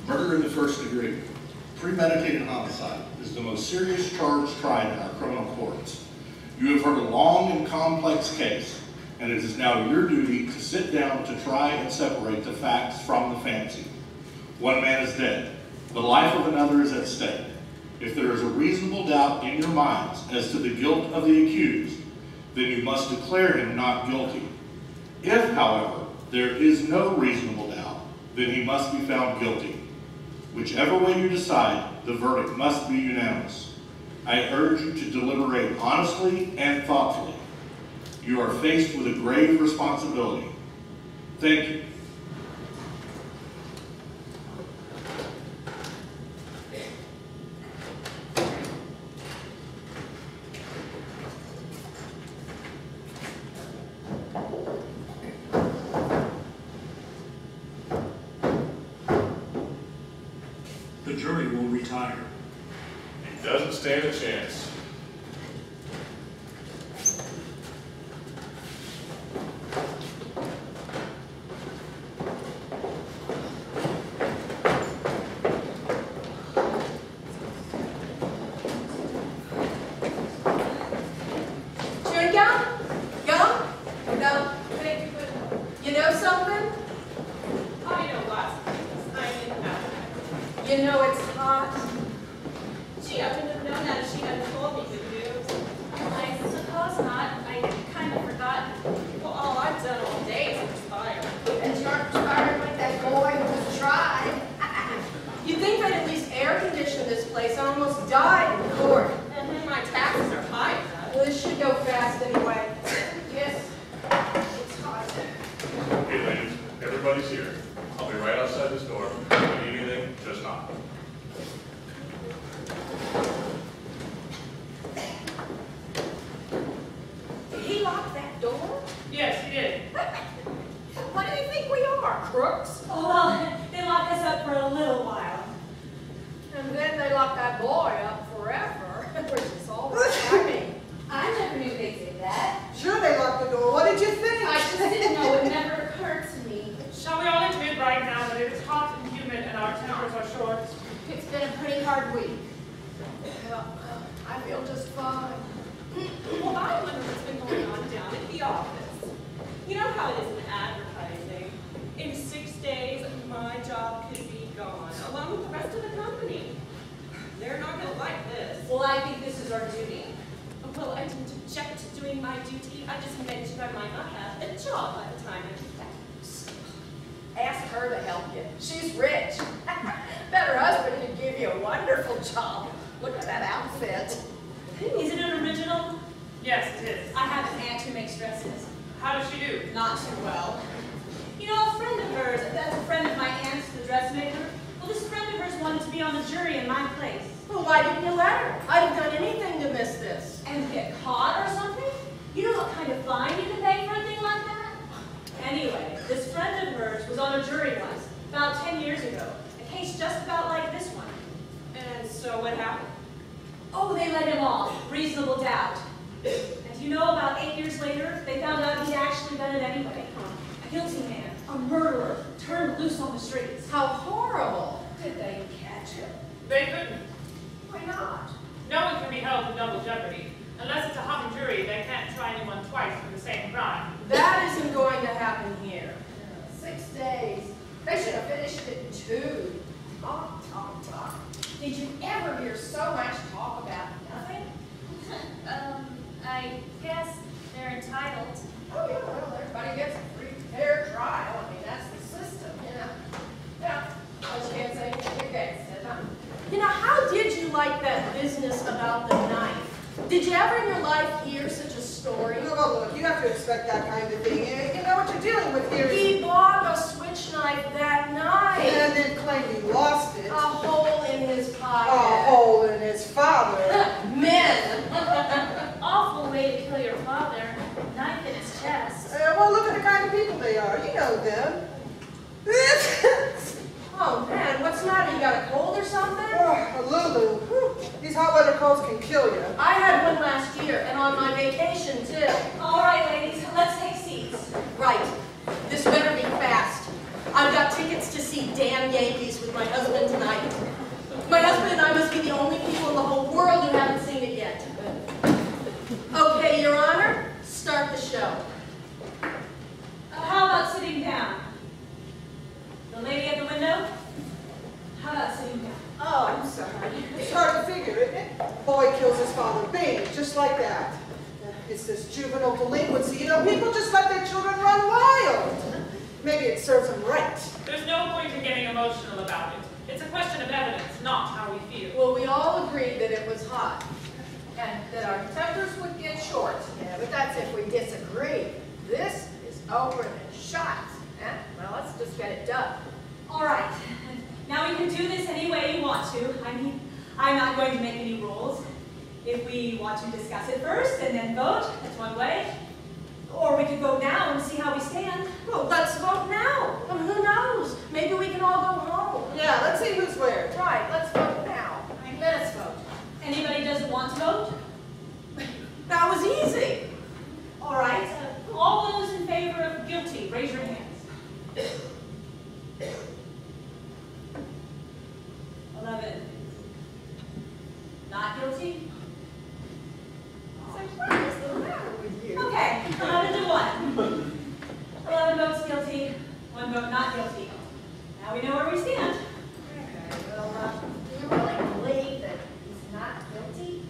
Murder in the first degree, premeditated homicide, is the most serious charge tried in our criminal courts. You have heard a long and complex case, and it is now your duty to sit down to try and separate the facts from the fancy. One man is dead. The life of another is at stake. If there is a reasonable doubt in your minds as to the guilt of the accused, then you must declare him not guilty. If, however, there is no reasonable doubt, then he must be found guilty. Whichever way you decide, the verdict must be unanimous. I urge you to deliberate honestly and thoughtfully. You are faced with a grave responsibility. Thank you. The jury will retire. He doesn't stand a chance. Chewing gum? Gum? No. You know something? I know lots of things. I didn't know that. You know it's hot. Gee, I wouldn't have known that if she hadn't told me the news. I suppose not. I kind of forgot. Well, all I've done all day is perspire. And you aren't perspiring like that boy who was tried. You'd think they'd at least air condition this place. I almost died in court. And then my taxes are high enough. Well, this should go fast anyway. Yes, it's hot. Okay, ladies, everybody's here. I'll be right outside this door. If you need anything, just knock. Did he lock that door? Yes, he did. What do they think we are, crooks? Oh, well, they lock us up for a little while. And then they lock that boy up forever, which is all right by me. I never knew they'd say that. Sure they locked the door. What did you think? I just didn't know. It never occurred to me. Shall we all admit right now that it's hot and humid and our tempers are short? It's been a pretty hard week. Well, I feel just fine. Well, I wonder what's been going on down at the office. You know how it is in advertising. In 6 days, my job could be gone, along with the rest of the company. They're not going to like this. Well, I think this is our duty. Well, I didn't object to doing my duty. I just mentioned I might not have a job by the time I get back. Ask her to help you. She's rich. Bet her husband could give you a wonderful job. Look at that outfit. Is it an original? Yes, it is. I have an aunt who makes dresses. How does she do? Not too well. You know, a friend of hers, that's a friend of my aunt's, the dressmaker. Well, this friend of hers wanted to be on the jury in my place. Well, why didn't you let her? I'd have done anything to miss this. And get caught or something? You know what kind of fine you can pay for a thing like that? Anyway, this friend of hers was on a jury once, about 10 years ago. A case just about like this one. And so what happened? Oh, they let him off. Reasonable doubt. And you know, about 8 years later, they found out he'd actually done it anyway. A guilty man, a murderer, turned loose on the streets. How horrible. Did they catch him? They couldn't. Why not? No one can be held in double jeopardy. Unless it's a hung jury, they can't try anyone twice for the same crime. That isn't going to happen here. 6 days. They should have finished it in 2. Talk, talk, talk. Did you ever hear so much talk about nothing? I guess they're entitled. Oh, yeah, well, everybody gets a free fair trial. I mean, that's the system, you know. Yeah, well, you can't say anything against it, huh? You know, how did you like that business about the knife? Did you ever in your life hear such a story? Well, look, you have to expect that kind of thing. You know what you're dealing with here. He bought a switch knife that night. And then claimed he lost it. A hole in his pocket. A hole in his father. Men. Awful way to kill your father. Knife in his chest. Well, look at the kind of people they are. You know them. Oh, man, what's the matter? You got a cold or something? Oh, Lulu, whew, these hot weather colds can kill you. I had one last year, and on my vacation, too. All right, ladies, let's take seats. Right. This better be fast. I've got tickets to see see damn Yankees with my husband tonight. My husband and I must be the only people in the whole world who haven't seen it yet. Okay, Your Honor, start the show. How about sitting down? The lady at the window? How about sitting down? Oh, I'm sorry. It's hard to figure, isn't it? Boy kills his father, bing, just like that. It's this juvenile delinquency. You know, people just let their children run wild. Maybe it serves them right. There's no point in getting emotional about it. It's a question of evidence, not how we feel. Well, we all agreed that it was hot, and that our tempers would get short. Yeah, but that's if we disagree. This is over and shot. Well, let's just get it done. All right. Now we can do this any way you want to. I mean, I'm not going to make any rules. If we want to discuss it first and then vote, that's one way. Or we could vote now and see how we stand. Well, let's vote now. And who knows? Maybe we can all go home. Yeah, let's see who's where. Right, let's vote now. Let's vote. Anybody doesn't want to vote? That was easy. All right. All those in favor of guilty, raise your hands. 11. Not guilty? What is the matter with you? Okay, 11 to 1. 11 votes guilty, 1 vote not guilty. Now we know where we stand. Okay, well, do you really believe that he's not guilty?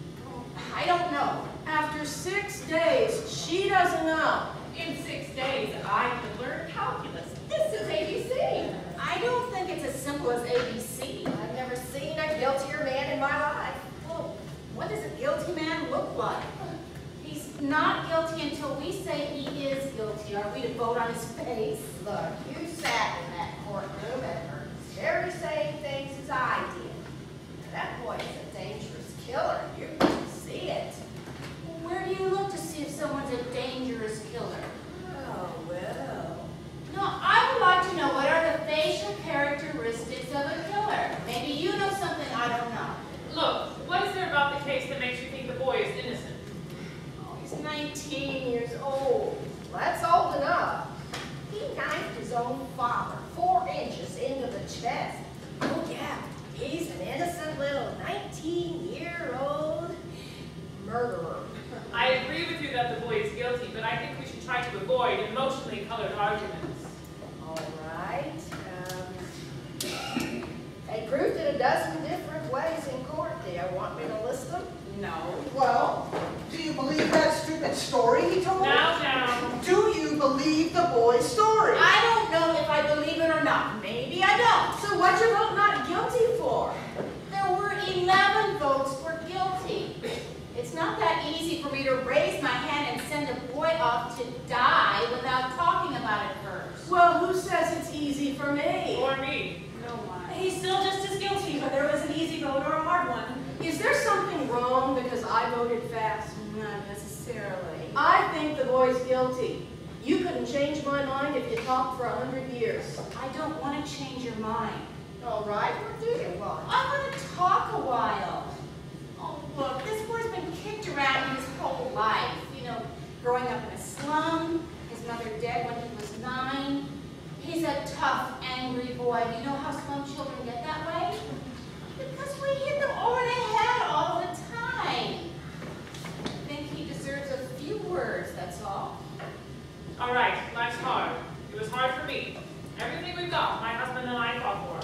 I don't know. After 6 days, she doesn't know. In 6 days, I could learn calculus. This is ABC. I don't think it's as simple as ABC. I've never seen a guiltier man in my life. Well, what does a guilty man look like? He's not guilty until we say he is guilty. Are we to vote on his face? Look, you sat in that courtroom and heard the very same things as I did. That boy is a dangerous killer. You can see it. Where do you look to see if someone's a dangerous killer? Oh, well. No, I would like to know what are the facial characteristics of a killer. Maybe you know something I don't know. Look, what is there about the case that makes you think the boy is innocent? Oh, he's 19 years old. Well, that's old enough. He knifed his own father 4 inches into the chest. Oh, yeah, he's an innocent little 19-year-old murderer. I agree with you that the boy is guilty, but I think we should try to avoid emotionally colored arguments. All right. They proved it a dozen different ways in court. Do you want me to list them? No. Well, do you believe that stupid story he told? Now. Do you believe the boy's story? I don't know if I believe it or not. Maybe I don't. So what'd you vote not guilty for? There were 11 votes for guilty. It's not that easy for me to raise my hand and send a boy off to die without talking about it first. Well, who says it's easy for me? Or me. No one. He's still just as guilty, whether it was an easy vote or a hard one. Is there something wrong because I voted fast? Not necessarily. I think the boy's guilty. You couldn't change my mind if you talked for 100 years. I don't want to change your mind. All right, what do you want? I want to talk a while. Oh, look, this boy's been kicked around his whole life. You know, growing up in a slum, his mother dead when he was 9. He's a tough, angry boy. Do you know how slum children get that way? Because we hit them over the head all the time. I think he deserves a few words, that's all. All right, life's hard. It was hard for me. Everything we've got, my husband and I fought for.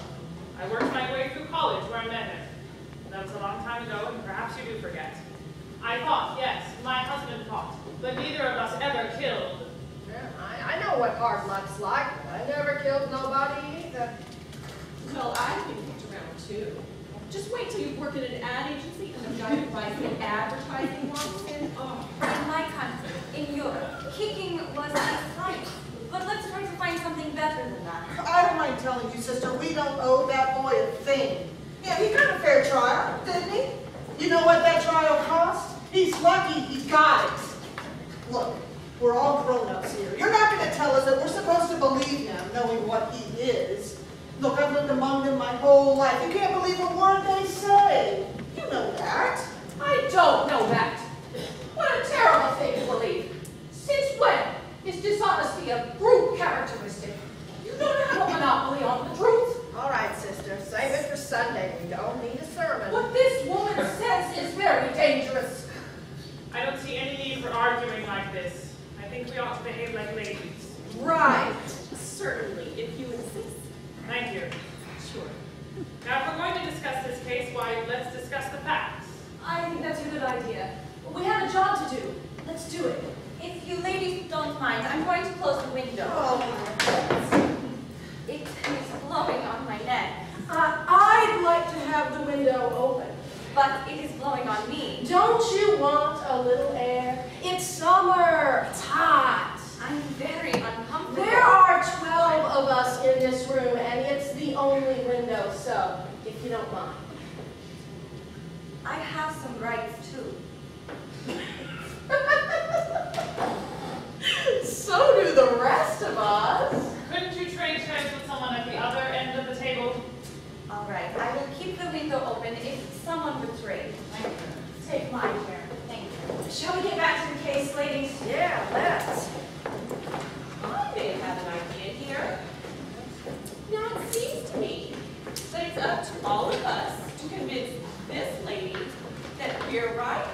I worked my way through college where I met him. That was a long time ago, and perhaps you do forget. I fought, yes, my husband fought, but neither of us ever killed. Yeah, I know what hard luck's like. I never killed nobody either. Well, I've been kicked around too. Just wait till you work at an ad agency and the guy who buys the advertising walks in. Oh. In my country, in Europe, kicking was a crime. But let's try to find something better than that. I don't mind telling you, sister, we don't owe that boy a thing. Yeah, he got a fair trial, didn't he? You know what that trial cost? He's lucky he got it. Look, we're all grown-ups here. You're not going to tell us that we're supposed to believe him, knowing what he is. Look, I've lived among them my whole life. You can't believe a word they say. You know that. I don't know that. What a terrible thing to believe. Since when is dishonesty a brute characteristic? You don't have a monopoly on the truth. Right. Certainly, if you insist. Thank you. Sure. Now, if we're going to discuss this case, why, let's discuss the facts. I think that's a good idea. We have a job to do. Let's do it. If you ladies don't mind, I'm going to close the window. Oh. It is blowing on my neck, I'd like to have the window open. but it is blowing on me. Don't you want a little air? It's summer. It's hot. I'm very uncomfortable. There are 12 of us in this room, and it's the only window, so if you don't mind. I have some rights too. So do the rest of us. Couldn't you trade turns with someone at the other end of the table? All right, I will keep the window open if someone would trade. Take my chair. Thank you. Shall we get back to the case, ladies? Yeah, let's. I may have an idea here. Now, it seems to me that it's up to all of us to convince this lady that we're right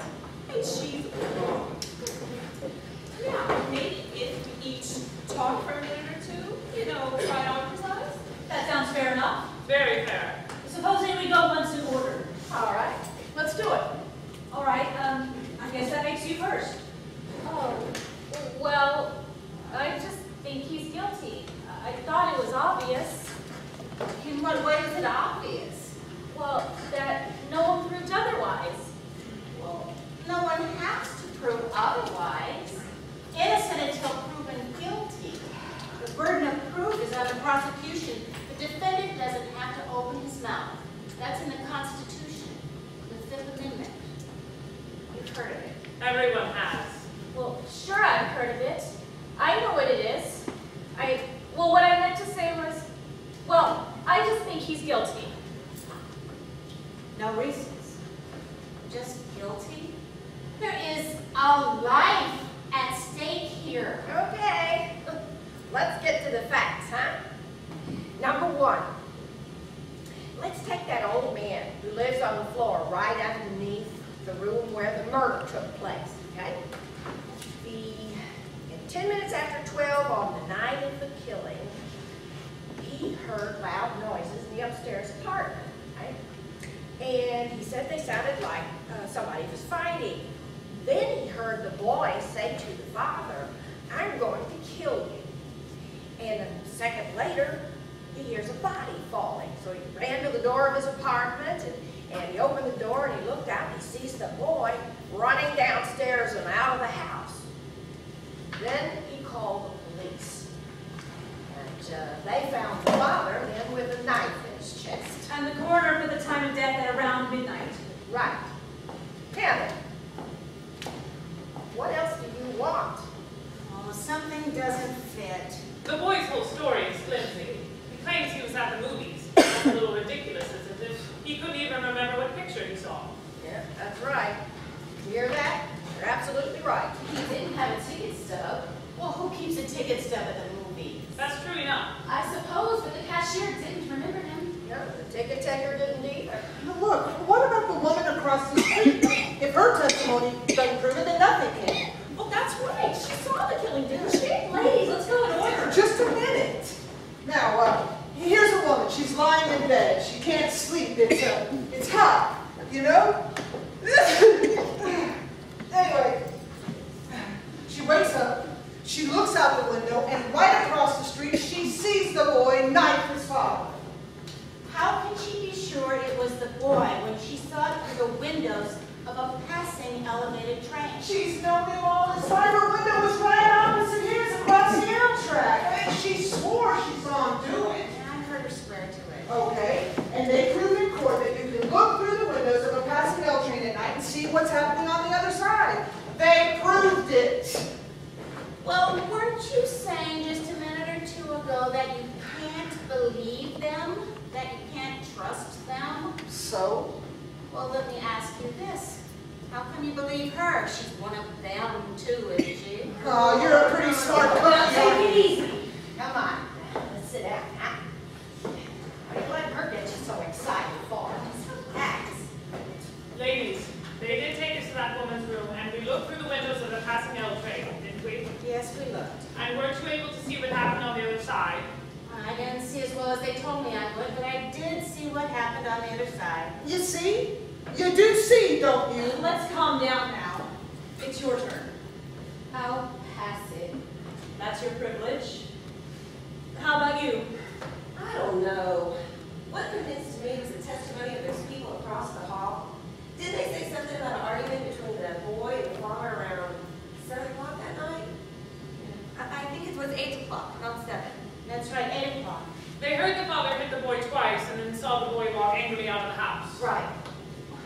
and she's wrong. Now, maybe if we each talk for a minute or two, you know, try on for size. That sounds fair enough. Very fair. Supposing we go once in order. All right, let's do it. All right, I guess that makes you first. Oh, well, I just think he's guilty. I thought it was obvious. In what way is it obvious? Well, that no one proved otherwise. Well, no one has to prove otherwise. Innocent until proven guilty. The burden of proof is on the prosecution. The defendant doesn't have to open his mouth. That's in the Constitution, the Fifth Amendment. You've heard of it. Everyone has. Well, sure, I've heard of it. I know what it is. Well, what I meant to say was, well, I just think he's guilty. No reasons. Just guilty? There is a life at stake here. Okay, let's get to the facts, huh? Number one, let's take that old man who lives on the floor right underneath the room where the murder took place, okay? 10 minutes after 12 on the night of the killing, he heard loud noises in the upstairs apartment, right? And he said they sounded like somebody was fighting. Then he heard the boy say to the father, "I'm going to kill you." And a second later, he hears a body falling. So he ran to the door of his apartment and he opened the door and he looked out and he sees the boy running downstairs and out of the house. Then he called the police. And they found the father then with a knife in his chest. And the coroner put the time of death at around midnight. Right. Tammy, what else do you want? Oh, something doesn't fit. The boy's whole story is flimsy. He claims he was at the movies. That's a little ridiculous, as if he couldn't even remember what picture he saw. Yeah, that's right. You hear that? You're absolutely right. He didn't have a ticket stub. Well, who keeps a ticket stub at the movies? That's true enough. I suppose, but the cashier didn't remember him. No, the ticket taker didn't either. Now look, what about the woman across the street? If her testimony doesn't prove it, then nothing can. Well, that's right. She saw the killing, didn't she? Ladies, let's go in order. Just a minute. Now, here's a woman. She's lying in bed. She can't sleep. It's hot, you know? Anyway, she wakes up, she looks out the window, and right across the street, she sees the boy knife his father. How can she be sure it was the boy when she saw it through the windows of a passing elevated train? She's known him all this time. Her window was right opposite his across the Amtrak. And she swore she saw him do it. And I heard her swear to it. Okay, and they proved in court that you can look through the windows of a passing L train at night and see what's happening on the other side. They proved it. Well, weren't you saying just a minute or two ago that you can't believe them? That you can't trust them? So? Well, let me ask you this. How can you believe her? She's one of them too, isn't she? Oh, you're a pretty smart Now, cookie. take it easy. Come on. Let's sit down. Huh? Why are you letting her get you so excited for? Relax. Ladies, they did take us to that woman's room, and we looked through the windows of the passing L train, didn't we? Yes, we looked. And weren't you able to to see what happened on the other side? I didn't see as well as they told me I would, but I did see what happened on the other side. You see? You do see, don't you? Let's calm down now. It's your turn. I'll pass it. That's your privilege. How about you? I don't know. What convinced me was the testimony of those people across the hall. Didn't they say something about an argument between the boy and the father around 7 o'clock that night? I think it was 8 o'clock, not 7. That's right, 8 o'clock. They heard the father hit the boy twice and then saw the boy walk angrily out of the house. Right.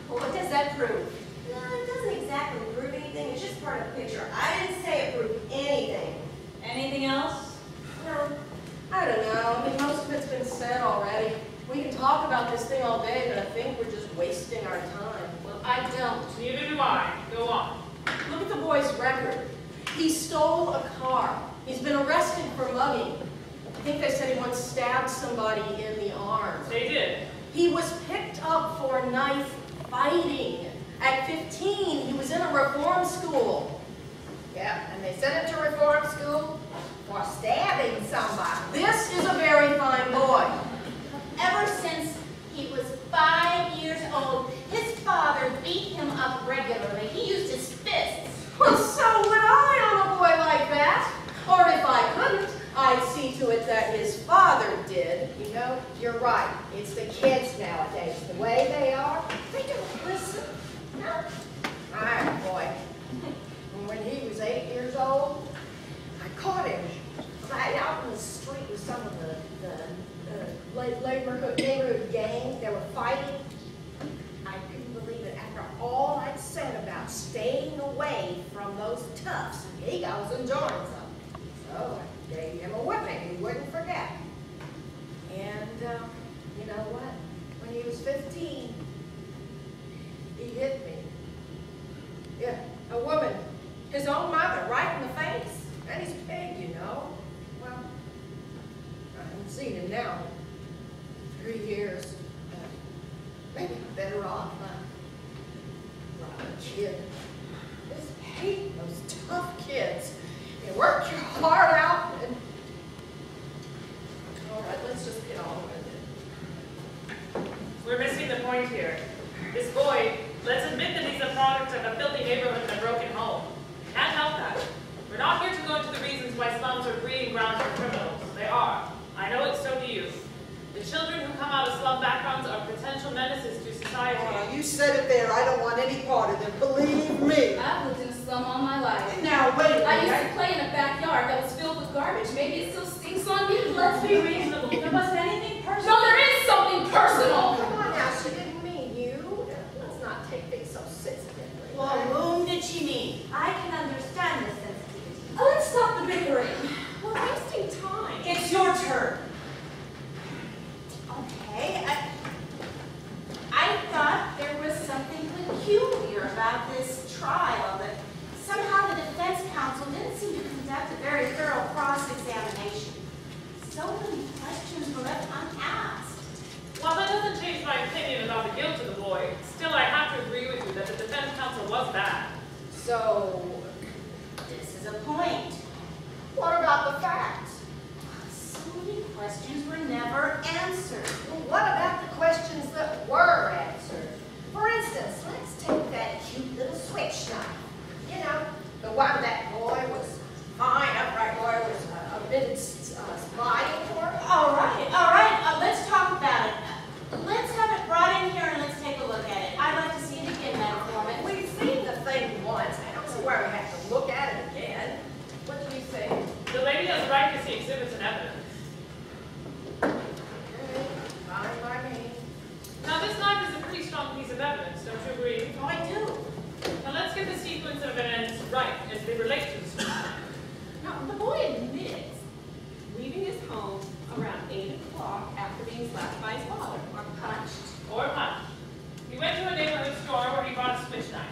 Well, what does that prove? No, it doesn't exactly prove anything. It's just part of the picture. I didn't say it proved anything. Anything else? No, I don't know. I mean, most of it's been said already. We can talk about this thing all day, but I think we're just wasting our time. Well, I don't. Neither do I. Go on. Look at the boy's record. He stole a car. He's been arrested for mugging. I think they said he once stabbed somebody in the arm. They did. He was picked up for knife fighting. At 15, he was in a reform school. Yeah, and they sent him to reform school for stabbing somebody. This is a very fine boy. Ever since he was 5 years old, his father beat him up regularly. He used his fists. Well, so would I on a boy like that. Or if I couldn't, I'd see to it that his father did. You know, you're right. It's the kids nowadays. The way they are, they don't listen. No. My boy, when he was 8 years old, I caught him right out in the street with some of the neighborhood gang. They were fighting. I couldn't believe it. After all I'd said about staying away from those toughs, he was enjoying something. So I gave him a whipping he wouldn't forget. And you know what? When he was 15, he hit me. Yeah, a woman, his own mother, right in the face. And he's big, you know. Well, I haven't seen him now. 3 years. Maybe I'm better off. I'm a kid. Just hate those tough kids. You work your heart out and... All right, let's just get on with it. We're missing the point here. This boy, let's admit that he's a product of a filthy neighborhood and a broken home. Can't help that. We're not here to go into the reasons why slums are breeding grounds for criminals. They are. I know it, so do you. The children who come out of slum backgrounds are potential menaces to society. Oh, you said it there. I don't want any part of it. Believe me. I've lived in a slum all my life. Now, wait a minute. I used to play in a backyard that was filled with garbage. Maybe it still stinks on me. Let's be reasonable. There wasn't anything personal. No, there is something personal. Come on now, she didn't mean you. Let's not take things so sensitively. Well, whom did she mean? I can understand the sensitivity. Let's stop the bickering. We're wasting time. It's your turn. Okay, I thought there was something peculiar about this trial, that somehow the defense counsel didn't seem to conduct a very thorough cross-examination. So many questions were left unasked. While that doesn't change my opinion about the guilt of the boy, still I have to agree with you that the defense counsel was bad. So, this is a point. What about the facts? So many questions were never answered. Well, what about the questions that were answered? For instance, let's take that cute little switch knife. You know, the one that boy was fine, upright boy was admitted spying for. All right, let's talk about it. Let's have it brought in here and let's take a look at it. I'd like to see it again, Madam Foreman. We've seen the thing once. I don't see why we have to look at it again. What do you think? The lady has the right to see exhibits and evidence. Fine by me. Now this knife is a pretty strong piece of evidence, don't you agree? Oh, I do. Now let's get the sequence of events right as they relate to the story. Now, the boy admits leaving his home around 8 o'clock after being slapped by his father. Or punched. He went to a neighborhood store where he bought a switch knife.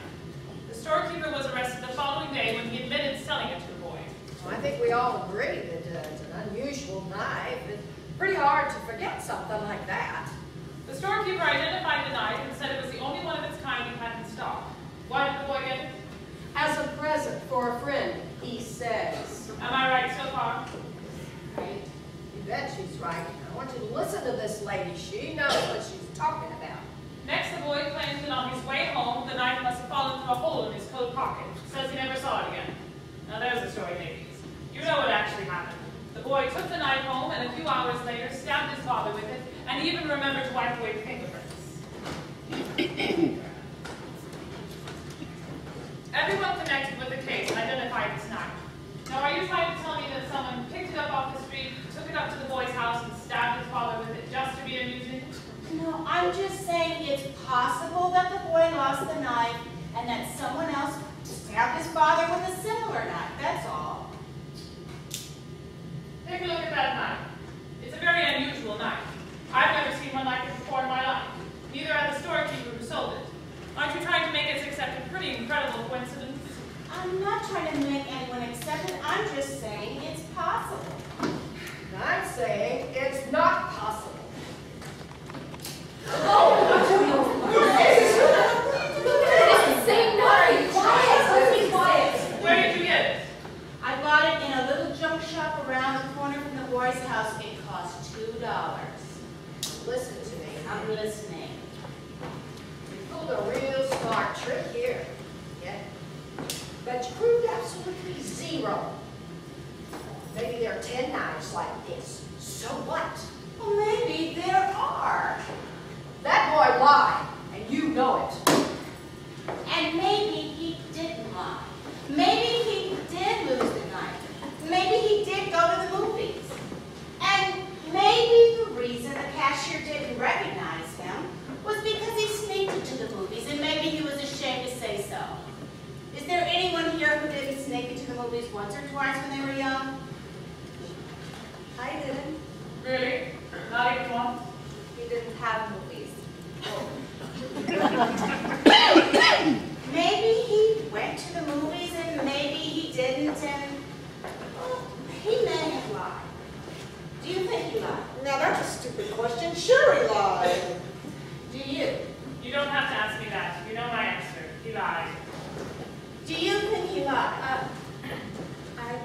The storekeeper was arrested the following day when he admitted selling it to the boy. Well, I think we all agree that it's an unusual knife. It's pretty hard to forget something like that. The storekeeper identified the knife and said it was the only one of its kind he had in stock. Why did the boy get it? As a present for a friend, he says. Am I right so far? bet she's right. I want you to listen to this lady. She knows what she's talking about. Next, the boy claims that on his way home, the knife must have fallen through a hole in his coat pocket. Says he never saw it again. Now there's the story, ladies. You know what actually happened. The boy took the knife home and a few hours later stabbed his father with it, and he even remembered to wipe away the fingerprints. Everyone connected with the case identified this knife. Now, are you trying to tell me that someone picked it up off the street, took it up to the boy's house, and stabbed his father with it just to be amusing? No, I'm just saying it's possible that the boy lost the knife and that someone else stabbed his father with a similar knife, that's all. Take a look at that knife. It's a very unusual knife. I've never seen one like it before in my life. Neither had the storekeeper who sold it. Aren't you trying to make us accept a pretty incredible coincidence? I'm not trying to make anyone accept it, I'm just saying it's possible. I'm saying it's not possible. Where did you get it? I bought it in a little junk shop around the corner from the boy's house. It cost $2. Listen to me. I'm listening. You pulled a real smart trick here. Yeah. But you proved absolutely zero. Maybe there are 10 knives like this. So what? Well, maybe there are. That boy lied, and you know it. And maybe he didn't lie. Maybe he did lose the knife. Maybe he did go to the movies. And maybe the reason the cashier didn't recognize him was because he sneaked into the movies, and maybe he was ashamed to say so. Is there anyone here who didn't sneak into the movies once or twice when they were young? I didn't. Really? Not even one? We didn't have movies. Maybe he went to the movies and maybe he didn't, and well, he may have lied. Do you think he lied? Now that's a stupid question. Sure he lied. Do you? You don't have to ask me that. You know my answer. He lied. Do you think he lied? I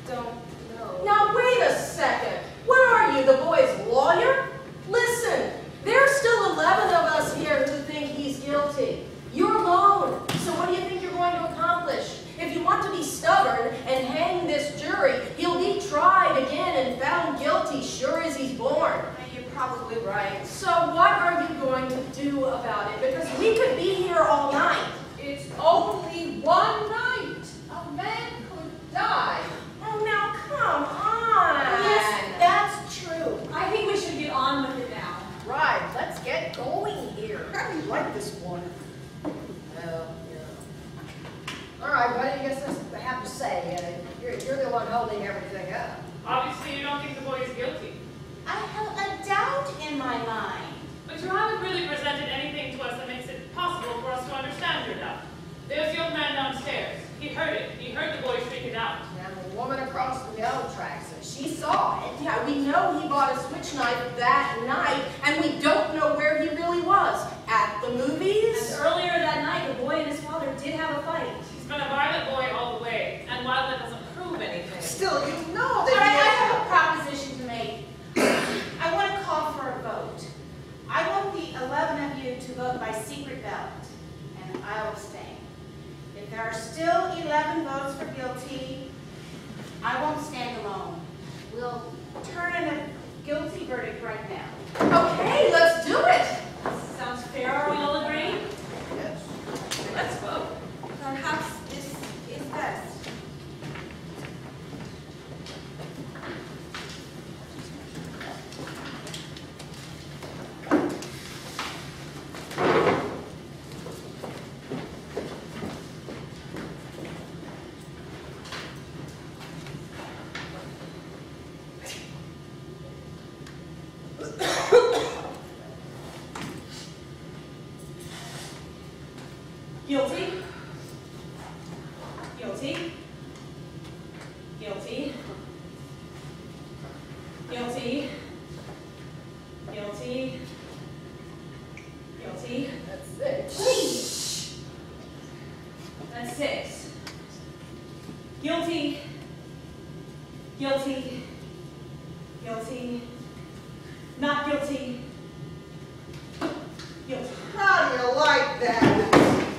don't know. Now wait a second. What are you, the boy's lawyer? Listen, there's still 11 of us here who think he's guilty. You're alone. So what do you think you're going to accomplish? If you want to be stubborn and hang this jury, he'll be tried again and found guilty sure as he's born. You're probably right. So what are you going to do about it? Because we could be here all night. It's only one night. A man could die. Oh, now come on. Yes, that's true. I think we should get on with it now. Right, let's get going here. How do you like this one? Well, yeah. All right, what do you guys have to say? You're the one holding everything up. Obviously, you don't think the boy is guilty. I have a doubt in my mind. But you haven't really presented anything to us that makes it possible for us to understand your doubt. There's the old man downstairs. He heard it. He heard the boy shriek it out. And the woman across the railroad tracks, she saw it. Yeah, we know he bought a switch knife that night, and we don't know where he really was. At the movies? And earlier that night, the boy and his father did have a fight. He's been a violent boy all the way, and while that doesn't prove anything. Still, you know All right, I that have a proposition to make. I want to call for a vote. I want the 11 of you to vote by secret ballot, and I will abstain. If there are still 11 votes for guilty, I won't stand alone. We'll turn in a guilty verdict right now. Okay, let's do it. Sounds fair, are we all agreed? Yes. Let's vote. Perhaps this is best. Guilty. Guilty. Guilty. Guilty. Guilty. Guilty. That's it. Please. That's 6. Guilty. Guilty. Guilty. Not guilty. Guilty. How do you like that?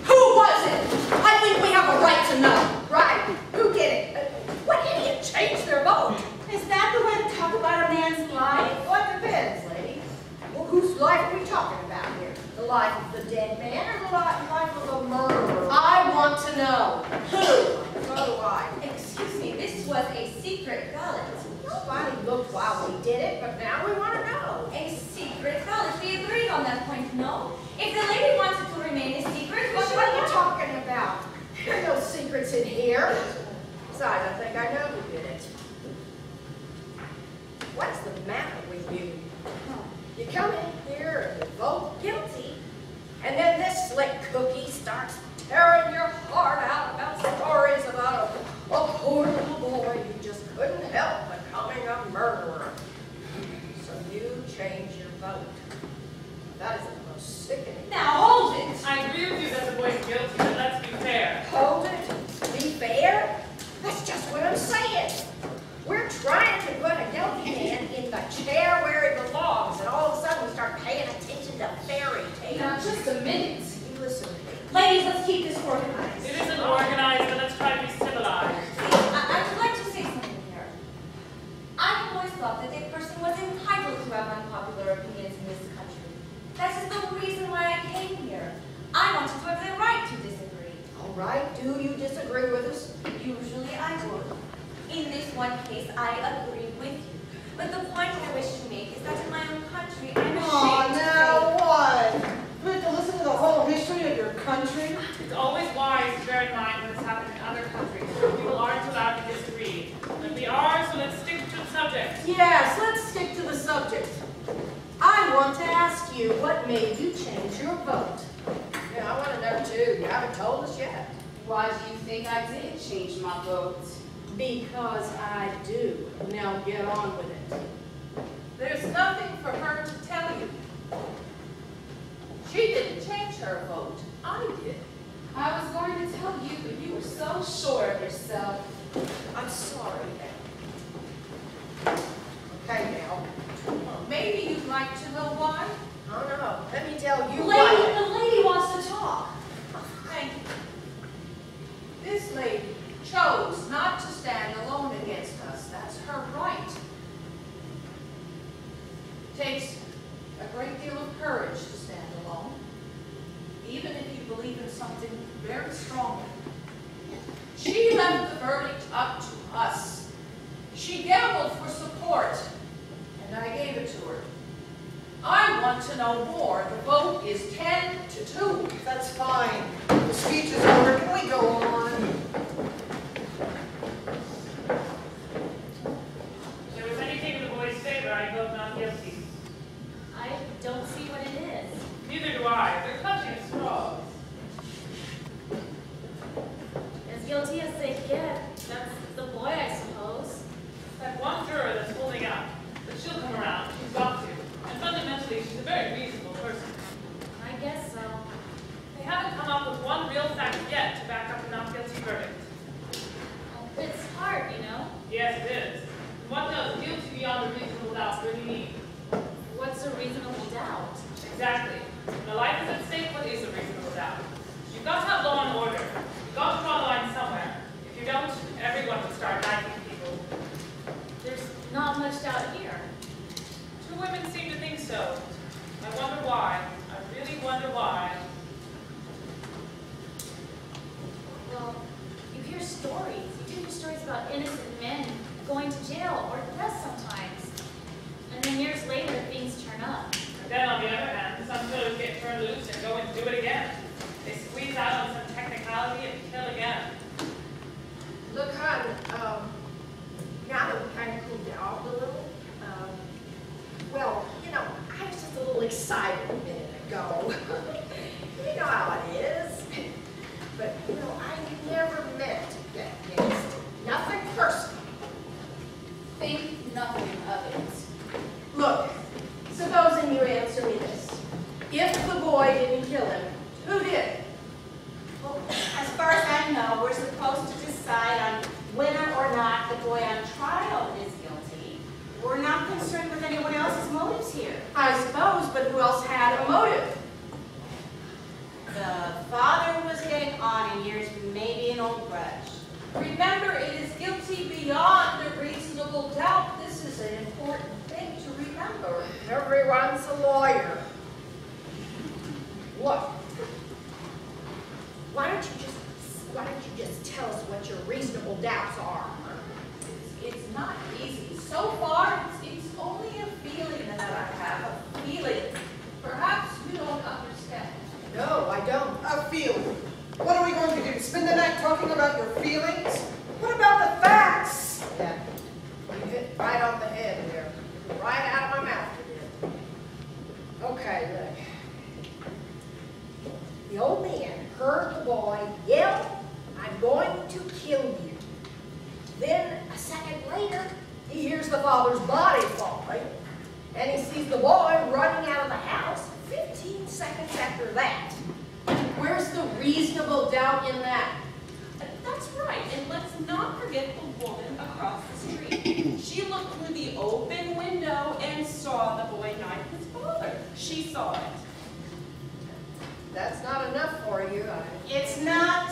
Who was it? I think we have a right to know. Right. Who did it? What idiot changed their vote? Is that the way to talk about a man's life? Well, it depends, lady. Well, whose life are we talking about here? The life of the dead man or the life of a murderer? I want to know. Who? So do I. Excuse me, this was a secret ballot. Nobody looked while we did it, but now we want to know. A secret ballot. We agreed on that point, no? If the lady wanted to remain a secret, What are you talking about? There are no secrets in here. Besides, I think I know who did it. What's the matter with you? You come in here and you vote guilty, and then this slick cookie starts tearing your heart out about stories about a poor little boy who just couldn't help becoming a murderer. So you change your vote. That is the most sickening. Now hold it. I agree with you that the boy's guilty, but let's be fair. Hold it. Be fair? That's just what I'm saying. We're trying to put a guilty man in the chair where he belongs, and all of a sudden we start paying attention to fairy tales. Now, just a minute. You listen to me. Ladies, let's keep this organized. It isn't organized, but let's try to be civilized. I would like to say something here. I've always thought that a person was entitled to have unpopular opinions in this country. That is the reason why I came here. I wanted to have the right to disagree. All right, do you disagree with us? Usually I would. In this one case, I agree with you. But the point I wish to make is that in my own country, I'm ashamed to now say... what? You have to listen to the whole history of your country? It's always wise to bear in mind what has happened in other countries where people aren't allowed to disagree. But we are, so let's stick to the subject. Yes, let's stick to the subject. I want to ask you what made you change your vote. Yeah, I want to know too. You haven't told us yet. Why do you think I did change my vote? Because I do. Now get on with it. There's nothing for her to tell you. She didn't change her vote. I did. I was going to tell you, but you were so sure of yourself. I'm sorry. Okay, now. Maybe you'd like to know why? Oh no. Let me tell you The why. lady wants to talk. Thank you. This lady chose not to stand alone against us. That's her right. It takes a great deal of courage to stand alone, even if you believe in something very strongly. She left the verdict up to us. She gambled for support, and I gave it to her. I want to know more. The vote is 10-2. That's fine. The speech is over. Can we go on? If there was anything in the boy's favor, I vote not guilty. I don't see what it is. Neither do I. They're clutching at straws. As guilty as they get. That's the boy, I suppose. That one juror that's holding out, but she'll come around. She's got to. And fundamentally, she's a very reasonable person. I guess so. They haven't come up with one real fact yet to back up the not guilty verdict. It's hard, you know. Yes, it is. And what does guilty beyond a reasonable doubt really mean? What's a reasonable doubt? Exactly. When a life is at stake, what is a reasonable doubt? You've got to have law and order. You've got to draw the line somewhere. If you don't, everyone would start knifing people. There's not much doubt here. Two women seem to think so. I wonder why. I really wonder why. Well, you hear stories. You do hear stories about innocent men going to jail or death sometimes. And then years later, things turn up. And then on the other hand, some killers get turned loose and go and do it again. They squeeze out on some technicality and kill again. Look, hon, now that we kind of cooled down a little, well, you know, I was just a little excited a minute ago. You know how it is. But, you know, I never meant to get against it. Nothing personal. Think nothing but who else had a motive? The father was getting on in years, maybe an old grudge. Remember, it is guilty beyond a reasonable doubt. This is an important thing to remember. Everyone's a lawyer. Look, why don't you just tell us what your reasonable doubts are? It's not easy. So far, it's only a feeling that I have, a feeling. Perhaps you don't understand. No, I don't. A feeling. What are we going to do? Spend the night talking about your feelings? What about the facts? Yeah, you hit right on the head there. Right out of my mouth. Okay, look. The old man heard the boy yell, "I'm going to kill you." Then, a second later, he hears the father's body falling, and he sees the boy running out of the house 15 seconds after that. Where's the reasonable doubt in that? That's right, and let's not forget the woman across the street. She looked through the open window and saw the boy knife his father. She saw it. That's not enough for you. It's not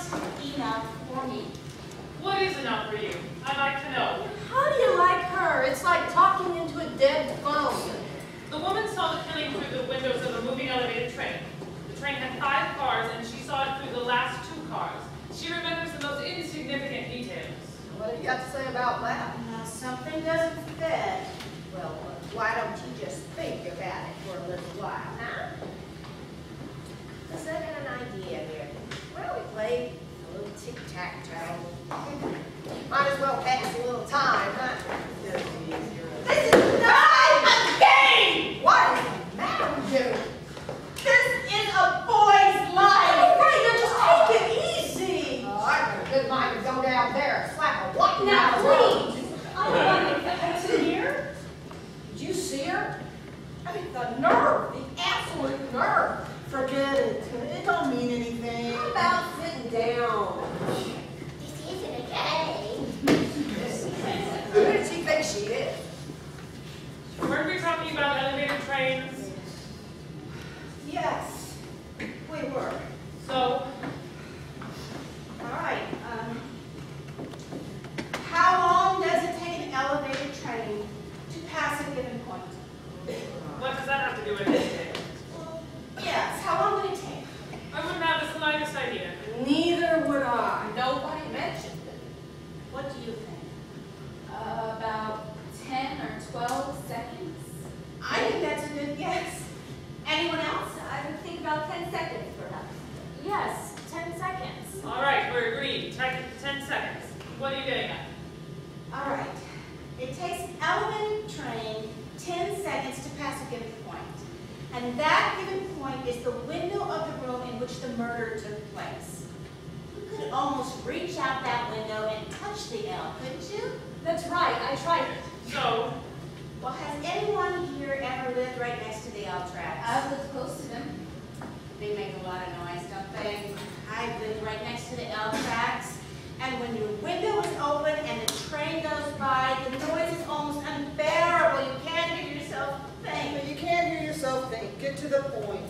enough for me. What is enough for you? I'd like to know. How do you like her? It's like talking into a dead phone. The woman saw the killing through the windows of a moving elevated train. The train had 5 cars, and she saw it through the last 2 cars. She remembers the most insignificant details. What do you have to say about that? Something doesn't fit. Well, why don't you just think about it for a little while, huh? Let's look at an idea here. Well, we play a little tic-tac-toe. Might as well pass a little time, huh? This is not a game! What is the matter with you? This is a boy's life. Oh, right, now just take it easy. Oh, I've got a good mind to go down there and slap a white Now, out of her. please. I want to hear. Did you see her? I mean, the nerve, the absolute nerve. Forget it. It don't mean anything. How about sitting down? This isn't a game. Who does she think she is? Weren't we talking about elevated trains? Yes, we were. So, All right. How long does it take an elevated train to pass a given point? what does that have to do with anything? Yes, how long would it take? I wouldn't have the slightest idea. Neither would I. Nobody mentioned it. What do you think? About 10 or 12 seconds. I think that's a good guess. Anyone else? I would think about 10 seconds, perhaps. Yes, 10 seconds. All right, we're agreed. 10 seconds. What are you getting at? All right. It takes an elevated train 10 seconds to pass a given point. And that given point is the window of the room in which the murder took place. You could almost reach out that window and touch the L, couldn't you? That's right, I tried it. So, Well, has anyone here ever lived right next to the L tracks? I was close to them. They make a lot of noise, don't they? I've lived right next to the L tracks, and when your window is open and the train goes by, the noise is almost unbearable. You can't hear yourself think. You can't hear yourself think. Get to the point.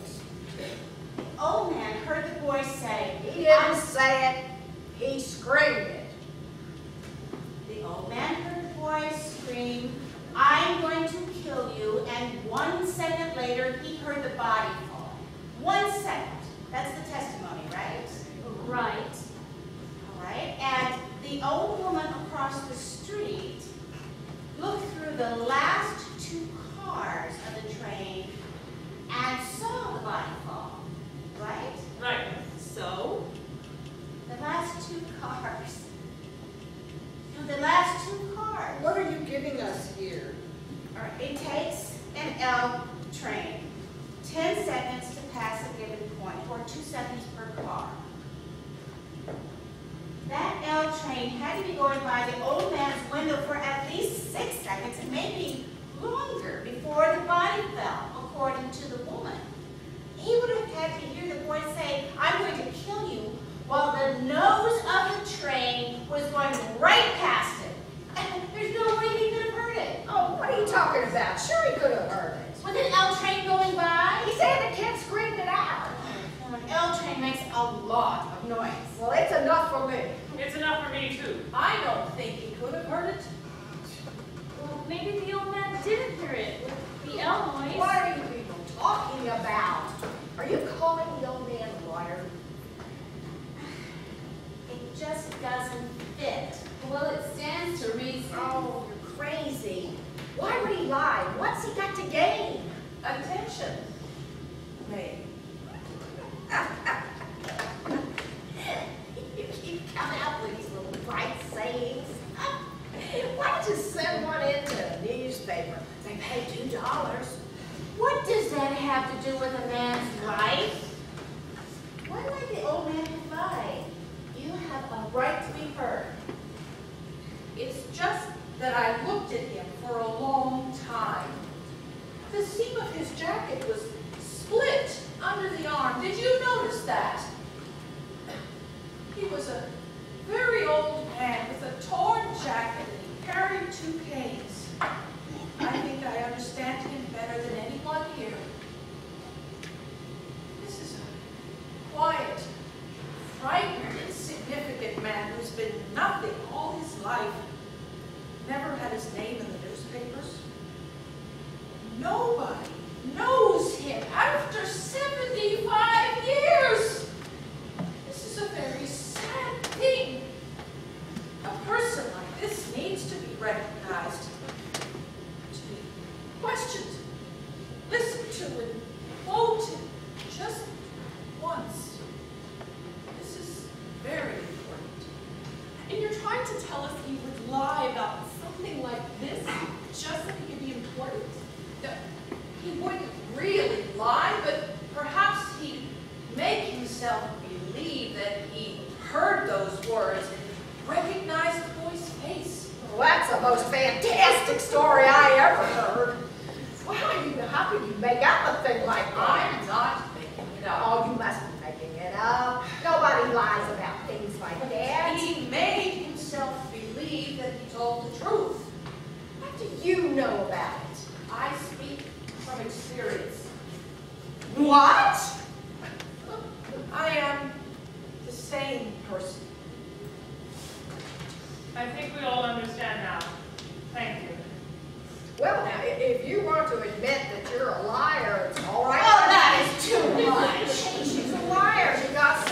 The old man heard the boy say, He didn't say it. He screamed it. the old man heard the boy scream, "I'm going to kill you," and 1 second later, he heard the body fall. 1 second. That's the testimony, right? Right. All right. And the old woman across the street looked through the last 2 cars of the train and saw the body fall, right? right. So, the last 2 cars. The last 2 cars. What are you giving us here? All right, it takes an L train 10 seconds to pass a given point, or 2 seconds per car. That L train had to be going by the old man's window for at least 6 seconds, and maybe longer, before the body fell, according to the woman. He would have had to hear the boy say, "I'm going to kill you," while the nose of the train was going right past him. And there's no way he could have heard it. Oh, what are you talking about? Sure he could have heard it. With an L train going by? noise. Well, it's enough for me. It's enough for me too. I don't think he could have heard it. Well, maybe the old man didn't hear it with the L noise. What are you people talking about? Are you calling the old man a liar? It just doesn't fit. Well, it stands to reason. Oh, you're crazy. Why would he lie? What's he got to gain? Attention. Maybe. You keep coming up with these little bright sayings. Why don't you send one into the newspaper? They pay $2. What does that have to do with a man's life? Why might the old man have lied? You have a right to be heard. It's just that I looked at him for a long time. The seam of his jacket was split under the arm. Did you notice that? He was a very old man with a torn jacket and he carried 2 canes. I think I understand him better than anyone here. This is a quiet, frightened, insignificant man who's been nothing all his life. Never had his name in the newspapers. Nobody knows him after 75 years. This is a very sad thing. A person like this needs to be recognized, to be questioned, listened to, and quoted just once. This is very important. And you're trying to tell us he would lie about something like this just so he could be important? He wouldn't really lie, but perhaps he'd make himself believe that he heard those words and recognized the boy's face. Well, that's the most fantastic story I ever heard. How can you make up a thing like that? I'm not making it up. Oh, you must be making it up. Nobody lies about things like that. He made himself believe that he told the truth. What do you know about it? I speak from experience. What? I am the same person. I think we all understand now. Thank you. Well, now, if you want to admit that you're a liar, it's all right. Oh, that is too much. She's a liar. She got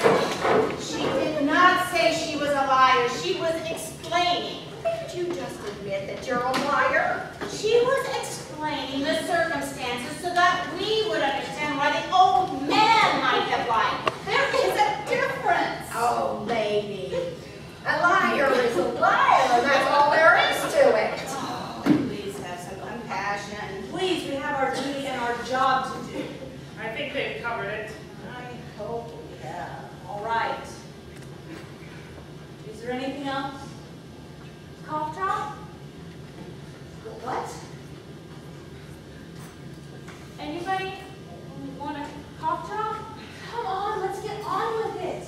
She did not say she was a liar. She was explaining. Did you just admit that you're a liar? She was explaining the circumstances so that we would understand why the old man might have lied. There is a difference. Oh, lady. A liar is a liar, and that's all there is to it. Oh, please have some compassion. Please, we have our duty and our job to do. I think they've covered it. I hope we have. All right. Is there anything else? Cough drop? What? Anybody want a cough drop? Come on, let's get on with it.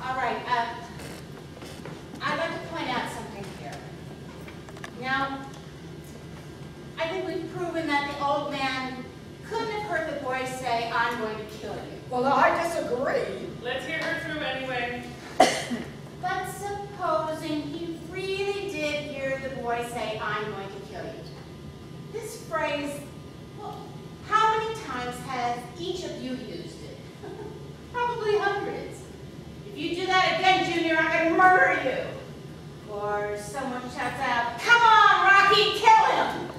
All right, I'd like to point out something here. Now, I think we've proven that the old man couldn't have heard the boy say, "I'm going to kill you." Well, I disagree. Let's hear her through anyway. But supposing he really did hear the boy say, "I'm going to kill you." This phrase, well, how many times has each of you used it? Probably hundreds. If you do that again, Junior, I'm going to murder you. Or someone shouts out, "Come on, Rocky, kill him."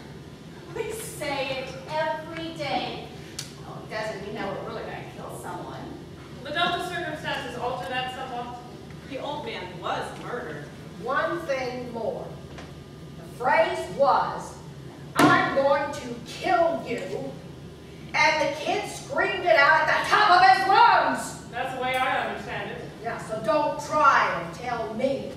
We say it every day. Oh, it doesn't mean that we're really going to kill someone. But don't the circumstances alter that somewhat? The old man was murdered. One thing more. The phrase was, "I'm going to kill you," and the kid screamed it out at the top of his lungs. That's the way I understand it. Yeah, so don't try and tell me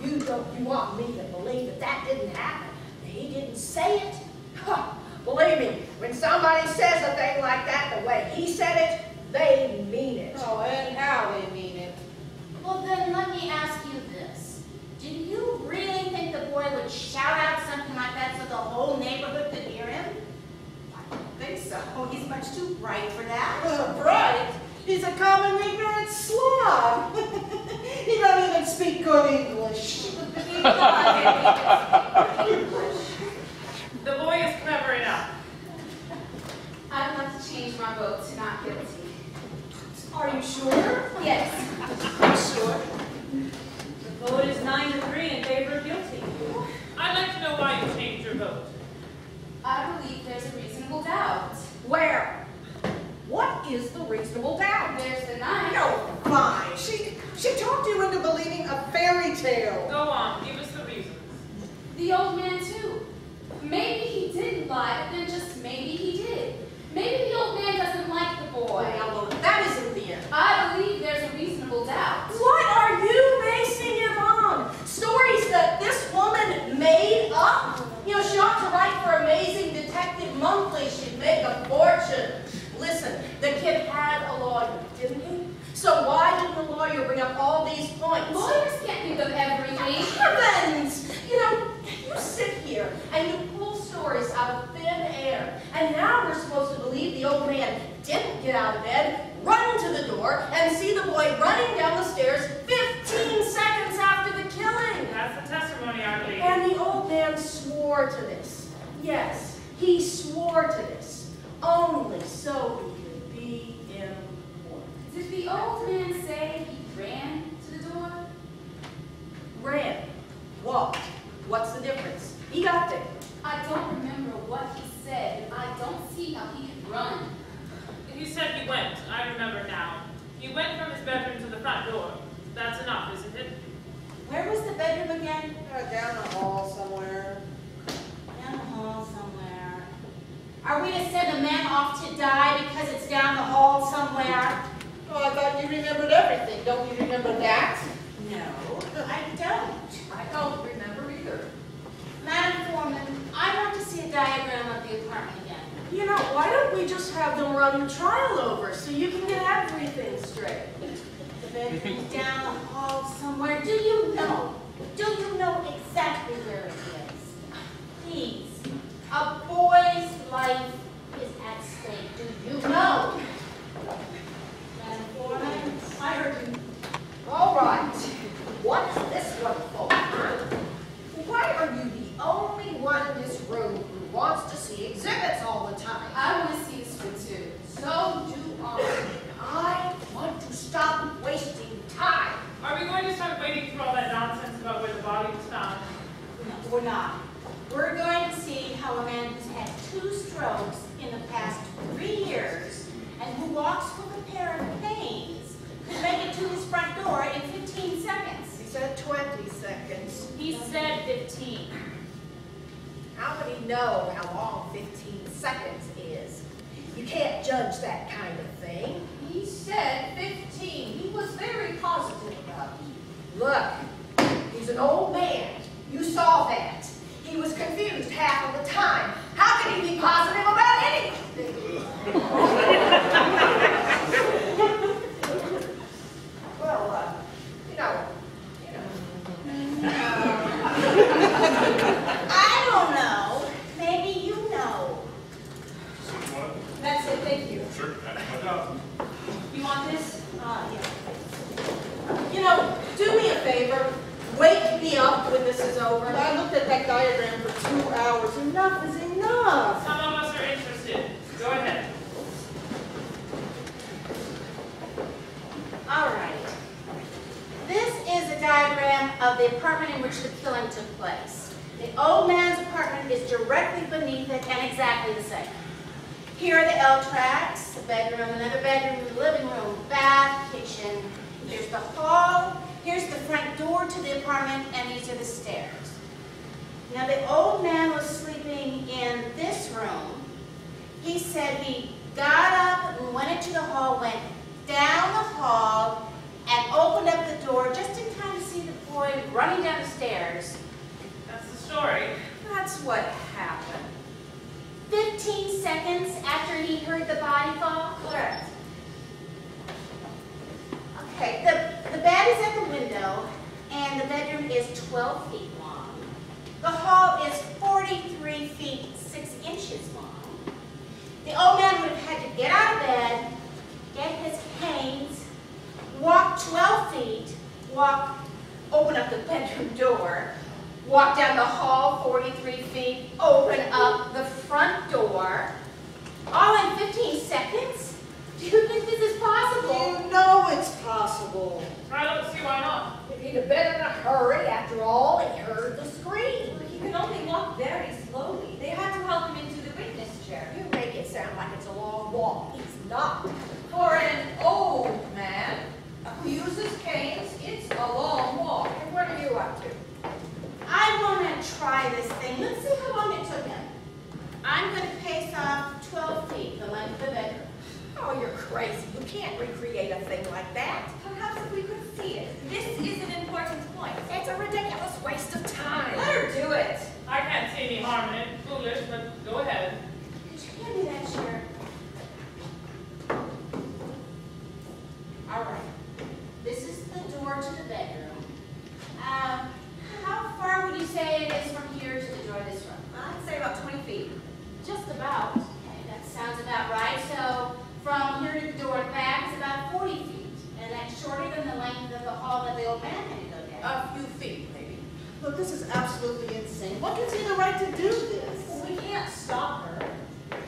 you want me to believe that that didn't happen. He didn't say it. Huh. Believe me, when somebody says a thing like that the way he said it, they mean it. Oh, and how they mean it. Well, then let me ask you this. Do you really think the boy would shout out something like that so the whole neighborhood could hear him? I don't think so. He's much too bright for that. Bright? He's a common ignorant slob. He don't even speak good English. The boy is clever enough. I'd like to change my vote to not guilty. Are you sure? Yes, I'm sure. The vote is 9-3 in favor of guilty. I'd like to know why you changed your vote. I believe there's a reasonable doubt. Where? What is the reasonable doubt? There's the knife. No, fine. She talked you into believing a fairy tale. Go on, give us the reasons. The old man, too. Maybe he didn't lie, but then just maybe he did. Maybe the old man doesn't like the boy. Well, that isn't the end. I believe there's a reasonable doubt. What are you basing it on? Stories that this woman made up? You know, she ought to write for Amazing Detective Monthly. She'd make a fortune. Listen, the kid had a lawyer, didn't he? So why didn't the lawyer bring up all these points? Lawyers can't think of everything. Heavens! You know, you sit here and you pull stories out of thin air, and now we're supposed to believe the old man didn't get out of bed, run to the door, and see the boy running down the stairs 15 seconds after the killing. That's the testimony, I believe. And the old man swore to this. Yes, he swore to this, only so he could be in court. Did the old man say he ran to the door? Ran, walked. What's the difference? He got there. I don't remember what he said, and I don't see how he could run. He said he went. I remember now. He went from his bedroom to the front door. That's enough, isn't it? Where was the bedroom again? Down the hall somewhere. Down the hall somewhere. Are we to send a man off to die because it's down the hall somewhere? Oh, I thought you remembered everything. Don't you remember that? No, I don't. I don't remember either. Madam Foreman, I want to see a diagram of the apartment again. You know, why don't we just have them run the trial over so you can get everything straight? The bedroom's down the hall somewhere. Do you know? Do you know exactly where it is? Please. A boy's life is at stake. Do you know? Madam Foreman, I heard you. All right. What's this one for? Why are you the only one in this room who wants to see exhibits all the time? I want to see this one too. So do I want to stop wasting time. Are we going to start waiting for all that nonsense about where the body was found? No, we're not. We're going to see how a man who's had 2 strokes in the past 3 years and who walks with a pair of canes could make it to his front door in 15 seconds. He said 20 seconds. He said 15. How would he know how long 15 seconds is? You can't judge that kind of thing. He said 15. He was very positive about it. Look, he's an old man. You saw that. He was confused half of the time. How can he be positive about anything? Well, you know. I don't know. Maybe you know. That's it, thank you. Sure. No doubt. You want this? You know, do me a favor. Wake me up when this is over. I looked at that diagram for 2 hours. Enough is enough. Some of us are interested. Go ahead. All right. This is a diagram of the apartment in which the killing took place. The old man's apartment is directly beneath it and exactly the same. Here are the L tracks, the bedroom, another bedroom, the living room, bath, kitchen. Here's the hall, here's the front door to the apartment, and these are the stairs. Now the old man was sleeping in this room. He said he got up and went into the hall, went down the hall, and opened up the door just in time to see the boy running down the stairs. That's the story. That's what happened. 15 seconds after he heard the body fall? Correct. Okay, the bed is at the window, and the bedroom is 12 feet long. The hall is 43 feet 6 inches long. The old man would have had to get out of bed, get his cane, open up the front door all in 15 seconds? Do you think this is possible? You know it's possible. I don't see why not. If he'd have been in a hurry, after all, he heard the scream. Well, he could only walk very slowly. They had to help him into the witness chair. You make it sound like it's a long walk. It's not. For an old man who uses canes, it's a long walk. And what are you up to? I want to try this thing. Let's see how long it took him. I'm going to pace off 12 feet, the length of the bedroom. Oh, you're crazy. You can't recreate a thing like that. Perhaps if we could see it. This is an important point. It's a ridiculous waste of time. Let her do it. I can't see any harm in it. Foolish, but go ahead. Could you hand me that chair? All right. This is the door to the bedroom. How far would you say it is from here to the door of this room? I'd say about 20 feet. Just about. Okay, that sounds about right. So from here to the door back is about 40 feet. And that's shorter than the length of the hall that the old man had to go down. A few feet, maybe. Look, this is absolutely insane. What gives you the right to do this? Well, we can't stop her.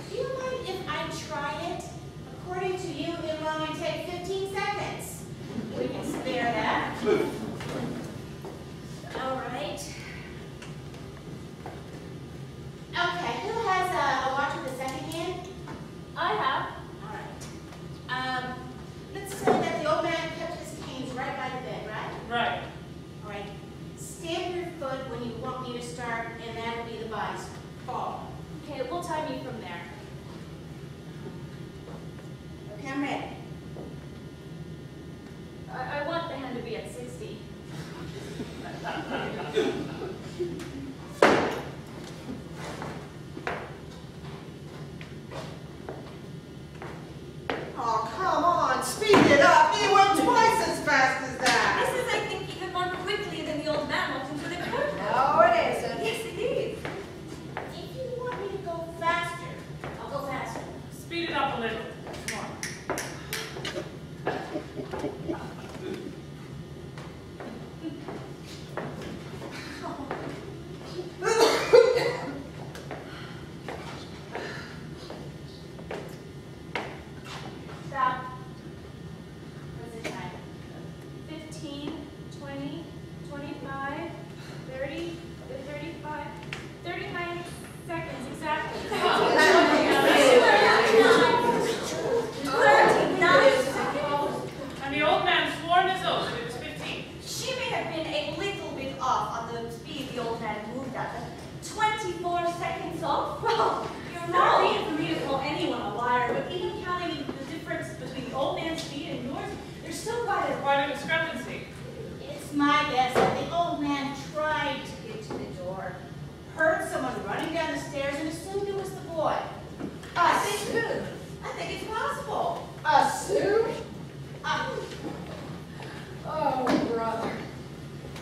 Do you mind if I try it? According to you, it will only take 15 seconds. We can spare that. All right. Okay, who has a watch with a second hand? I have. All right. Let's say that the old man kept his canes right by the bed, right? Right. All right. Stamp your foot when you want me to start, and that'll be the visor. Fall. Okay, we'll time you from there. Okay, I'm ready. I want the hand to be at 60. Oh, come on, speed it up. You went twice as fast as that. This is, I think, even more quickly than the old man walked into the courthouse. No, it isn't. Yes, it is. If you want me to go faster, I'll go faster. Speed it up a little. Come on. Stop. What's the time? 15, 20, 25, 30, 35, 39 seconds exactly. 39 seconds. And the old man swore on his oath that it was 15. She may have been a little bit off on the speed the old man moved at, but 24 seconds off? Well, you're not ready for me to call anyone a liar, but even counting the difference between the old man's speed and yours, there's still quite a discrepancy. It's my guess that the old man tried to get to the door, heard someone running down the stairs, and assumed it was the boy. I think it's possible. Assume? Oh, brother.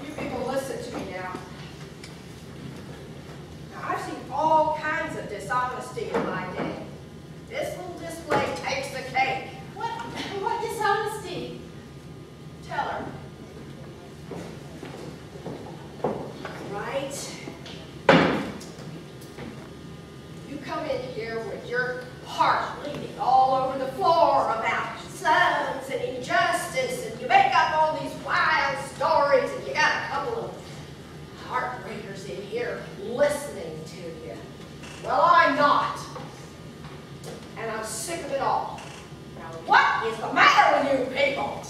You people listen to me now. Now, I've seen all kinds of dishonesty in my day. This little display takes the cake. What dishonesty? Tell her. Right? You come in here with your heart bleeding all over the floor about sons and injustice, and you make up all these wild stories, and you got a couple of heartbreakers in here listening to you. Well, I'm not. And I'm sick of it all. Now, what is the matter with you people?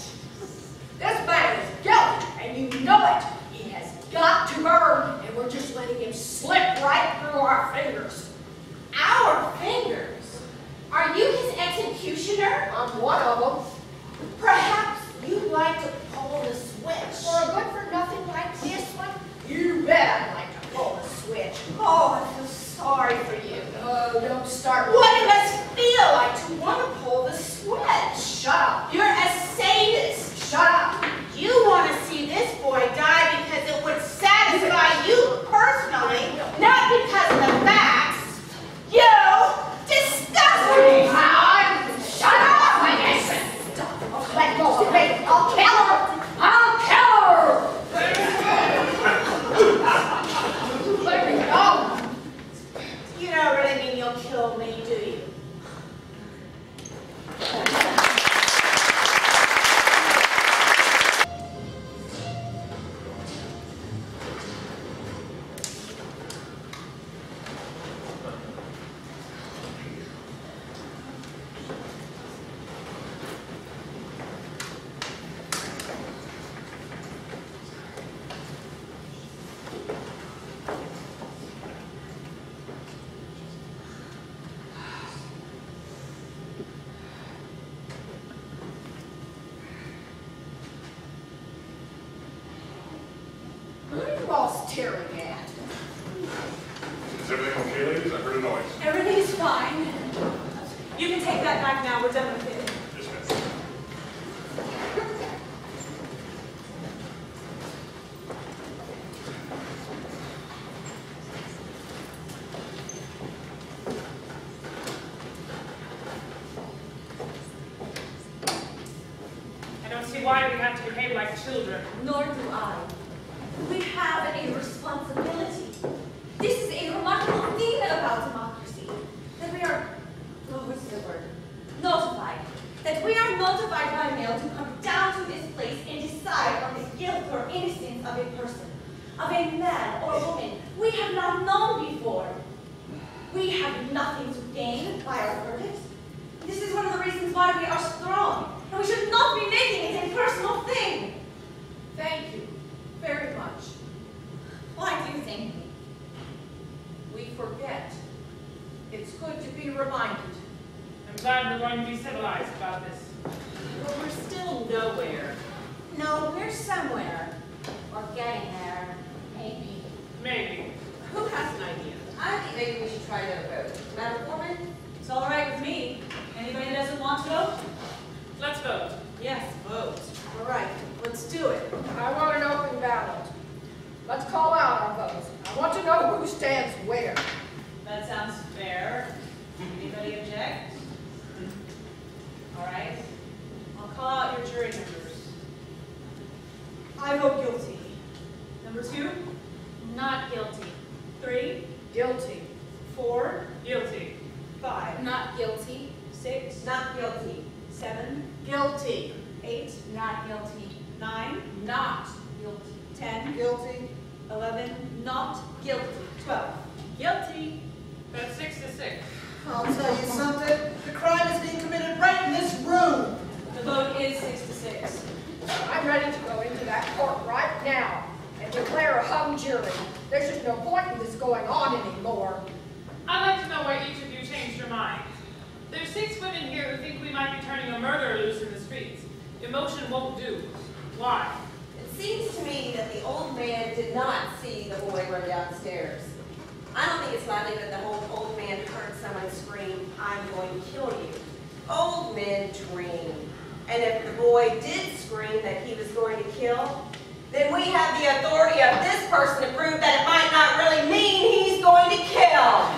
This man is guilty, and you know it. He has got to burn, and we're just letting him slip right through our fingers. Our fingers? Are you his executioner? I'm one of them. Perhaps you'd like to pull the switch. For a good-for-nothing like this one, you bet I'd like to pull the switch. Oh, I feel sorry for you. Oh, don't start. What it must feel like to want to pull the switch. Shut up. You're a sadist. Shut up. You want to see this boy die because it would satisfy you personally, not because of the facts. You disgust me. Shut up, my nation. Let go of me. I'll kill her. I'll kill her. Let me go. You don't really mean you'll kill me, do you? Who are you all staring at? Is everything okay, ladies? I heard a noise. Everything's fine. You can take that back now. We're done with it. Dismissed. I don't see why we have to behave like children. Nor do I. We have a responsibility. This is a remarkable thing about democracy. That we are, what's the word? Notified. That we are notified by mail to come down to this place and decide on the guilt or innocence of a person, of a man or woman we have not known before. We have nothing to gain by our verdict. This is one of the reasons why we are strong, and we should not be making it a personal thing. Thank you very much. Why do you thank me? We forget. It's good to be reminded. I'm glad we're going to be civilized about this. But we're still nowhere. No, we're somewhere. Or getting there, maybe. Maybe. Who has an idea? I think maybe we should try another vote. Madam Foreman? It's all right with me. Anybody that doesn't want to vote? Let's vote. Yes, vote. All right, let's do it. I want an open ballot. Let's call out our votes. I want to know who stands where. That sounds fair. Anybody object? All right. I'll call out your jury members. I vote guilty. Number 2? Not guilty. 3? Guilty. 4? Guilty. 5? Not guilty. 6? Not guilty. 7? Guilty. 8? Not guilty. 9? Not. Guilty. 10? Guilty. 11? Not guilty. 12? Guilty. That's 6 to 6. I'll tell you something, the crime is being committed right in this room. The vote is 6 to 6. I'm ready to go into that court right now and declare a hung jury. There's just no point in this going on anymore. I'd like to know why each of you changed your mind. There's 6 women here who think we might be turning a murderer loose in the streets. Emotion won't do. Why? It seems to me that the old man did not see the boy run downstairs. I don't think it's likely that the old man heard someone scream, "I'm going to kill you." Old men dream. And if the boy did scream that he was going to kill, then we have the authority of this person to prove that it might not really mean he's going to kill.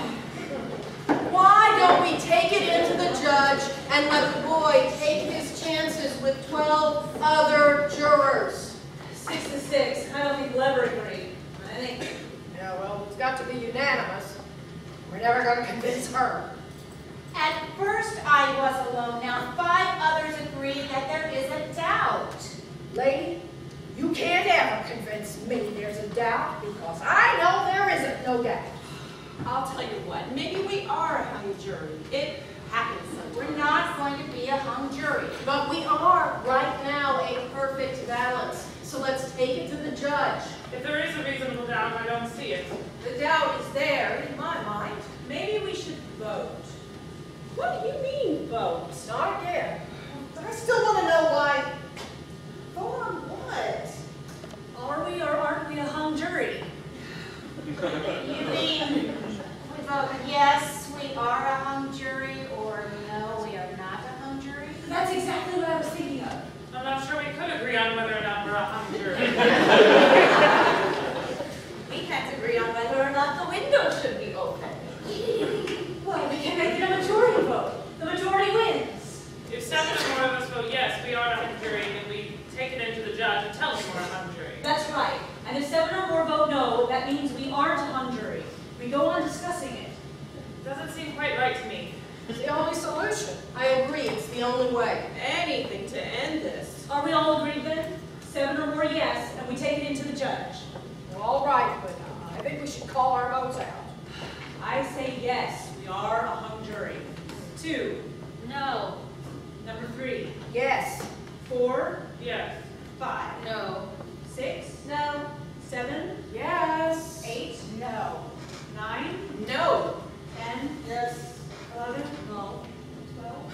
Why don't we take it into the judge and let the boy take his chances with 12 other jurors? 6 to 6. I don't think we'll ever agree. I think Yeah, well, it's got to be unanimous. We're never going to convince her. At first I was alone. Now 5 others agree that there is a doubt. Lady, you can't ever convince me there's a doubt because I know there isn't no doubt. I'll tell you what, maybe we are a hung jury. It happens sometimes. We're not going to be a hung jury. But we are right now a perfect balance. So let's take it to the judge. If there is a reasonable doubt, I don't see it. The doubt is there in my mind. Maybe we should vote. What do you mean, vote? Not again. But I still want to know why. Vote on what? are we or aren't we a hung jury? You mean we vote yes, we are a hung jury, or no, we are not a hung jury? That's exactly what I was thinking of. I'm not sure we could agree on whether or not we're a hung jury. We can't agree on whether or not the window should be open. Well, we can make it a majority vote. The majority wins. If 7 or more of us vote yes, we are a hung jury, then we take it into the judge and tell him we're a hung jury. That's right. And if 7 or more vote no, that means we aren't a hung jury. We go on discussing it. doesn't seem quite right to me. It's the only solution. I agree, it's the only way. Anything to end this. Are we all agreed then? 7 or more yes, and we take it into the judge. Well, all right, but I think we should call our votes out. I say yes, we are a hung jury. 2, No. number 3, Yes. 4, Yes. 5, No. 6, No. 7, Yes. 8, No. 9, No. 10, Yes. 11, No. 12.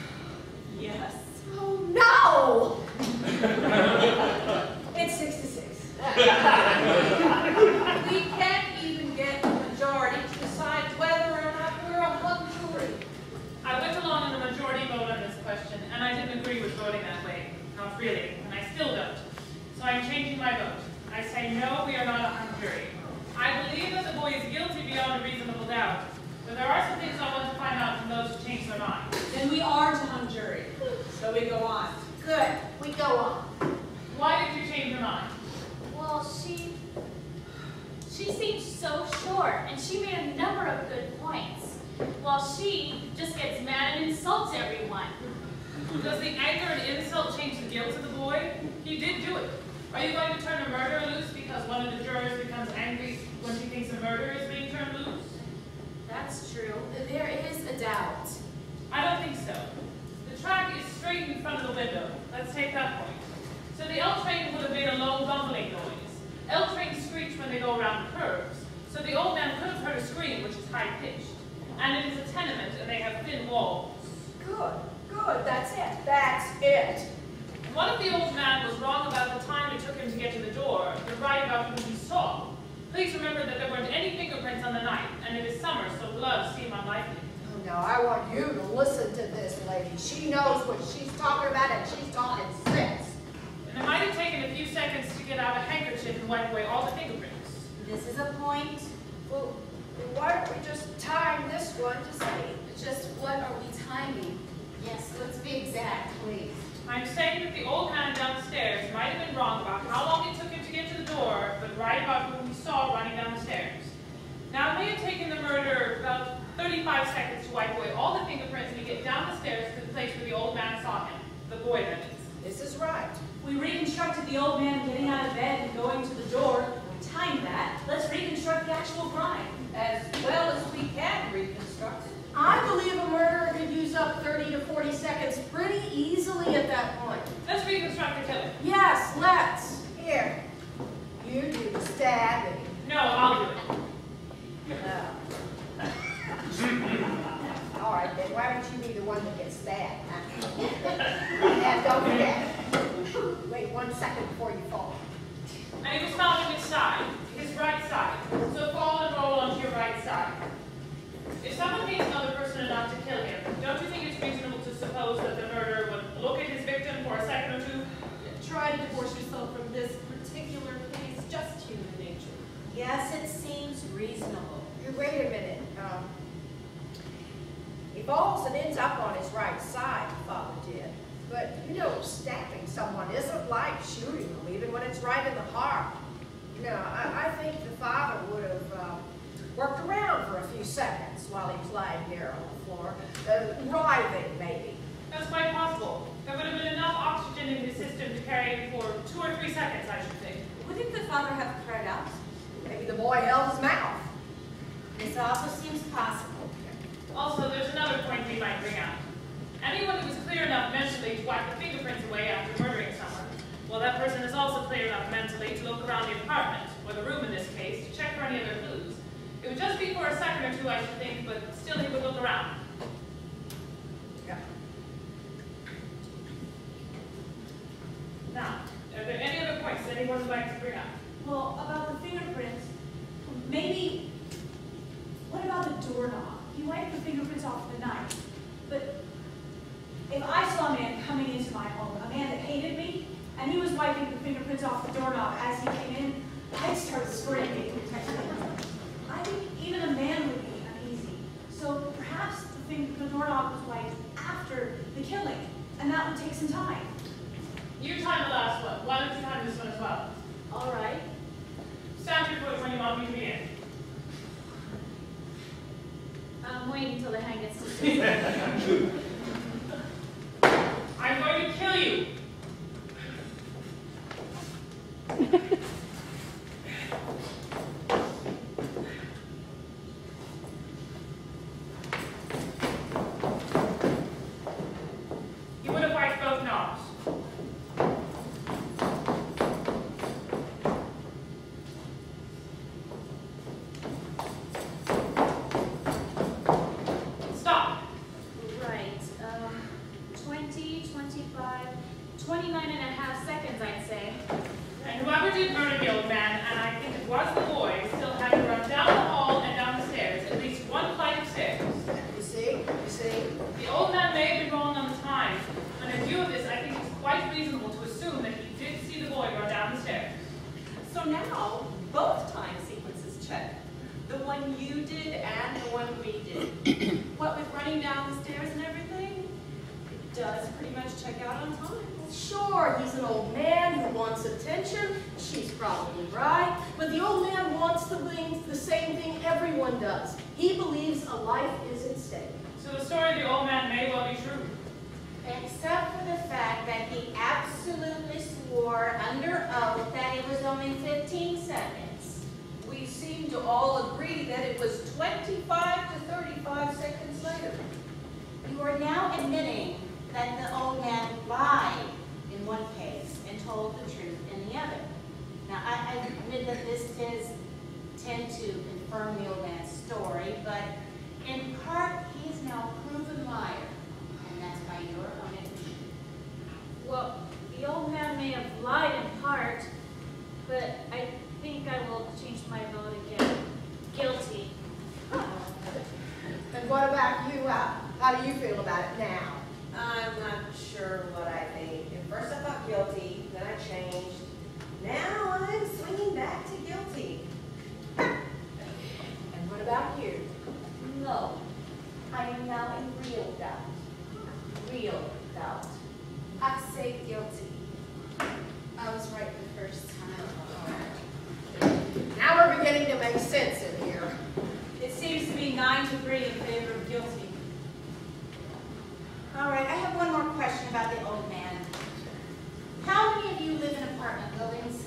Yes. Oh, no! It's 6 to 6. We can't even get the majority to decide whether or not we're a hung jury. I went along in the majority vote on this question, and I didn't agree with voting that way. Not really, and I still don't. So I'm changing my vote. I say no, we are not a hung jury. I believe that the boy is guilty beyond a reasonable doubt, but there are some things I want to find out from those who change their mind. Then we aren't a hung jury. So we go on. Good. We go on. Why did you change your mind? Well, she seemed so short, and she made a number of good points, while she just gets mad and insults everyone. Does the anger and insult change the guilt of the boy? He did do it. Are you going to turn a murderer loose because one of the jurors becomes angry when she thinks a murderer is being turned loose? That's true. There is a doubt. I don't think so. The track is straight in front of the window. Let's take that point. So the L train would have made a low rumbling noise. L trains screech when they go around curves. So the old man could have heard a scream, which is high-pitched. And it is a tenement, and they have thin walls. Good. Good. That's it. That's it. And what if the old man was wrong about the time it took him to get to the door, but right about who he saw? Please remember that there weren't any fingerprints on the knife, and it is summer, so gloves seem unlikely. Oh, now, I want you to listen to this lady. She knows what she's talking about, and she's talking sense. And it might have taken a few seconds to get out a handkerchief and wipe away all the fingerprints. This is a point. Well, why don't we just time this one to see? Just what are we timing? Yes, let's be exact, please. I'm saying that the old man downstairs might have been wrong about how long it took him to get to the door, but right about who he saw running down the stairs. Now, it may have taken the murderer about 35 seconds to wipe away all the fingerprints and to get down the stairs to the place where the old man saw him. The boy, that is. This is right. We reconstructed the old man getting out of bed and going to the door. We timed that. Let's reconstruct the actual crime. As well as we can reconstruct it. I believe a murderer could use up 30 to 40 seconds pretty easily at that point. Let's reconstruct the killing. Yes, let's. Here. You do the stabbing. No, I'll do it. All right, then why don't you be the one that gets stabbed? And don't forget. Wait 1 second before you fall. And he was found on his side, his right side. So fall and roll onto your right side. If someone hates another person enough to kill him, don't you think it's reasonable to suppose that the murderer would look at his victim for a second or two? Try to divorce yourself from this particular case, just human nature. Yes, it seems reasonable. Wait a minute. He falls and ends up on his right side, Father did. But, you know, stabbing someone isn't like shooting them, even when it's right in the heart. You know, I think the father would have worked around for a few seconds while he was lying there on the floor, writhing, maybe. That's quite possible. There would have been enough oxygen in his system to carry him for 2 or 3 seconds, I should think. Wouldn't the father have cried out? Maybe the boy held his mouth. This also seems possible. Also, there's another point we might bring out. Anyone who is clear enough mentally to wipe the fingerprints away after murdering someone, well, that person is also clear enough mentally to look around the apartment, or the room in this case, to check for any other clues. It would just be for a second or two, I should think, but still he would look around. Yeah. Now, are there any other points that anyone would like to bring up? Well, about the fingerprints, maybe, what about the doorknob? He wiped the fingerprints off the knife, but if I saw a man coming into my home, a man that hated me, and he was wiping the fingerprints off the doorknob as he came in, I'd start screaming. I think even a man would be uneasy. So perhaps the doorknob was wiped after the killing, and that would take some time. You time the last one. Why don't you time this one as well? All right. Stamp your foot when you want me to begin. I'm waiting till the hand gets to 6. I'm going to kill you. You would have wiped both knobs. Stop. Right, 20, 25, 29 and a half seconds, I'd say. And whoever did murder the old man, and I think it was the boy, still had to run down the hall and down the stairs, at least one flight of stairs. You see? The old man may have been wrong on the time, and in view of this, I think it's quite reasonable to assume that he did see the boy run down the stairs. So now, both time sequences check. The one you did and the one we did. What with running down the stairs and everything, it does pretty much check out on time. Sure, he's an old man who wants attention. She's probably right. But the old man wants the same thing everyone does. He believes a life is at stake. So the story of the old man may well be true. Except for the fact that he absolutely swore under oath that it was only 15 seconds. We seem to all agree that it was 25 to 35 seconds later. You are now admitting that the old man lied in one case and told the truth in the other. Now, I admit that this does tend to confirm the old man's story, but in part, he is now a proven liar, and that's by your own admission. Well, the old man may have lied in part, but I think I will change my vote again. Guilty. And what about you? How do you feel about it now? I'm not sure what I think. At first I thought guilty, then I changed. Now I'm swinging back to guilty. And what about you? No, I am now in real doubt. Real doubt. I say guilty. I was right the first time. Now we're beginning to make sense in here. It seems to be 9-3 in favor of guilty. All right, I have one more question about the old man. How many of you live in apartment buildings?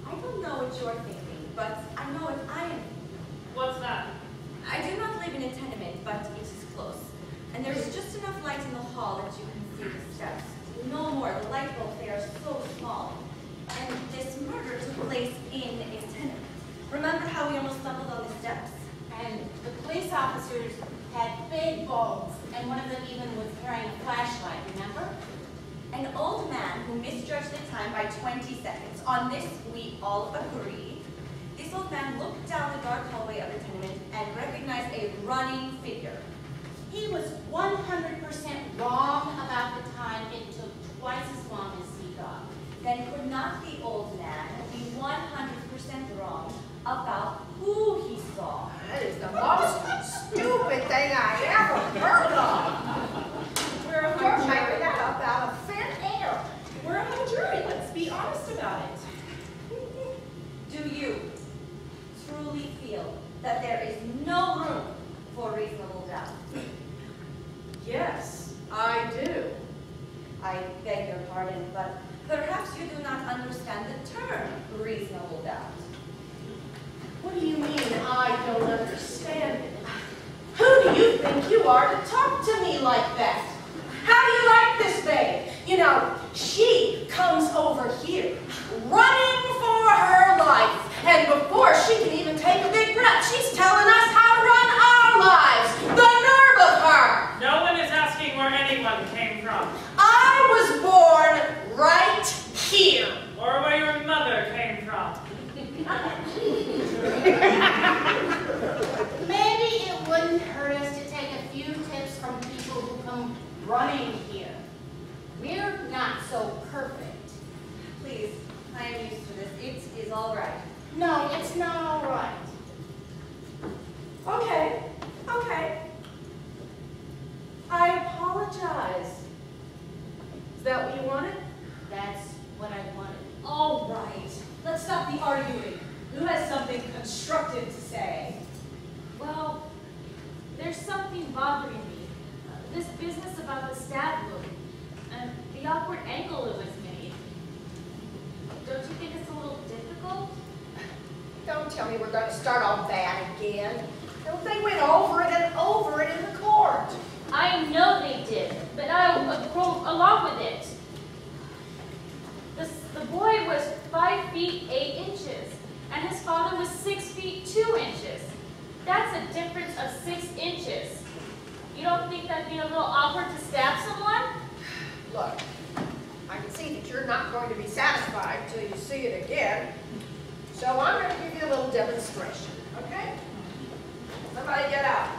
I don't know what you're thinking, but I know what I am. What's that? I do not live in a tenement, but it is close. And there is just enough light in the hall that you can see the steps. No more, the light bulbs, they are so small. And this murder took place in a tenement. Remember how we almost stumbled on the steps? And the police officers had big bulbs, and one of them even was carrying a flashlight, remember? An old man who misjudged the time by 20 seconds. On this, we all agree. This old man looked down the dark hallway of the tenement and recognized a running figure. He was 100% wrong about the time it took twice as long as he thought. Then could not the old man be 100% wrong about who he saw? That is the most stupid thing I ever heard of. We're a You're hung making jury. that up out of thin air. We're a hung jury. Let's be honest about it. Do you truly feel that there is no room for reasonable doubt? Yes, I do. I beg your pardon, but perhaps you do not understand the term reasonable doubt. What do you mean I don't understand it? Who do you think you are to talk to me like that? How do you like this babe? You know, she comes over here, running for her life, and before she can even take a big breath, she's telling us how to run our lives. The nerve of her! No one is asking where anyone came from, I was born right here. or where your mother came from. Maybe it wouldn't hurt us to take a few tips from people who come running here. We're not so perfect. Please, I am used to this. It is all right. No, it's not all right. Okay, okay. I apologize. Is that what you wanted? That's what I wanted. All right, let's stop the arguing. Who has something constructive to say? this business about the stab wound and the awkward angle it was made. Don't you think it's a little difficult? Don't tell me we're going to start on that again. They went over it and over it in the court. I know they did, but I'll go along with it. The boy was 5 feet 8 inches, and his father was 6 feet 2 inches. That's a difference of 6 inches. You don't think that'd be a little awkward to stab someone? Look, I can see that you're not going to be satisfied till you see it again. So I'm going to give you a little demonstration, okay? Somebody get out.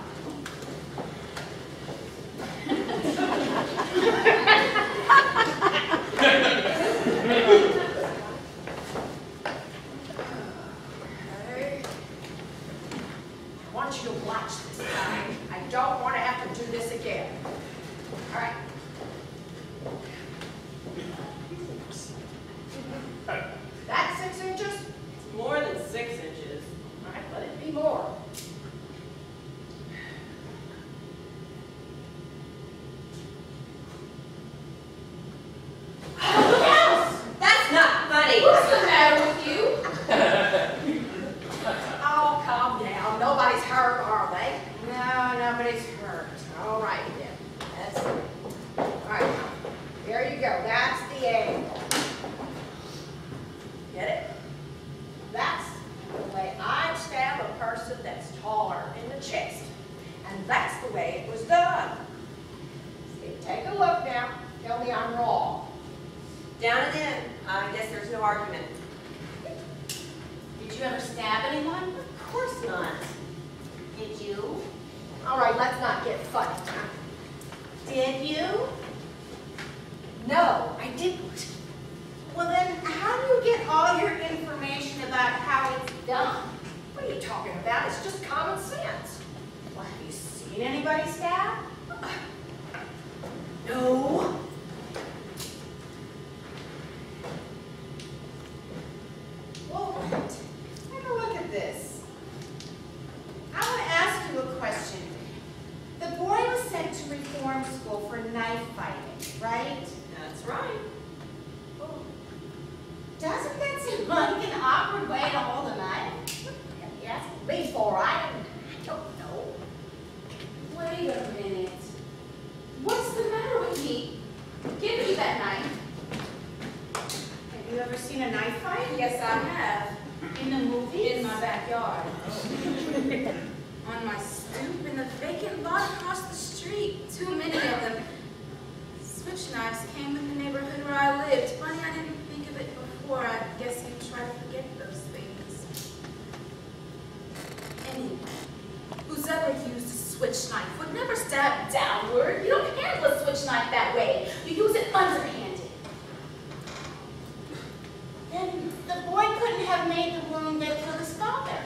Okay. I want you to watch this time. I don't want to have to do this again. All right. That's 6 inches? It's more than 6 inches. All right, let it be more. That's not funny. What's the matter with you? Oh, calm down. Nobody's hurt, are they? No, nobody's hurt. All right, then. That's it. All right, now, there you go. That's the angle. Get it? That's the way I stab a person that's taller in the chest. And that's the way it was done. See, take a look now. Tell me I'm wrong. Down and in. I guess there's no argument. Did you ever stab anyone? Of course not. Did you? All right, let's not get funny. Did you? No, I didn't. Well then, how do you get all your information about how it's done? What are you talking about? It's just common sense. Well, have you seen anybody stab? No. Well, take a look at this. I want to ask you a question. The boy was sent to reform school for knife fighting, right? That's right. Well, doesn't that seem like an awkward way to hold a knife? Yes, before I don't know. Wait a minute. What's the matter with me? Give me that knife. Have you ever seen a knife fight? Yes, I have. In the movies? In my backyard. On my stoop in the vacant lot across the street. Too many of them. Switch knives came in the neighborhood where I lived. Funny, I didn't think of it before. I guess you try to forget those things. Anyway, who's ever used a switch knife would never stab downward. You don't handle a switch knife that way. You use it underhanded. Then the boy couldn't have made the wound that killed his father.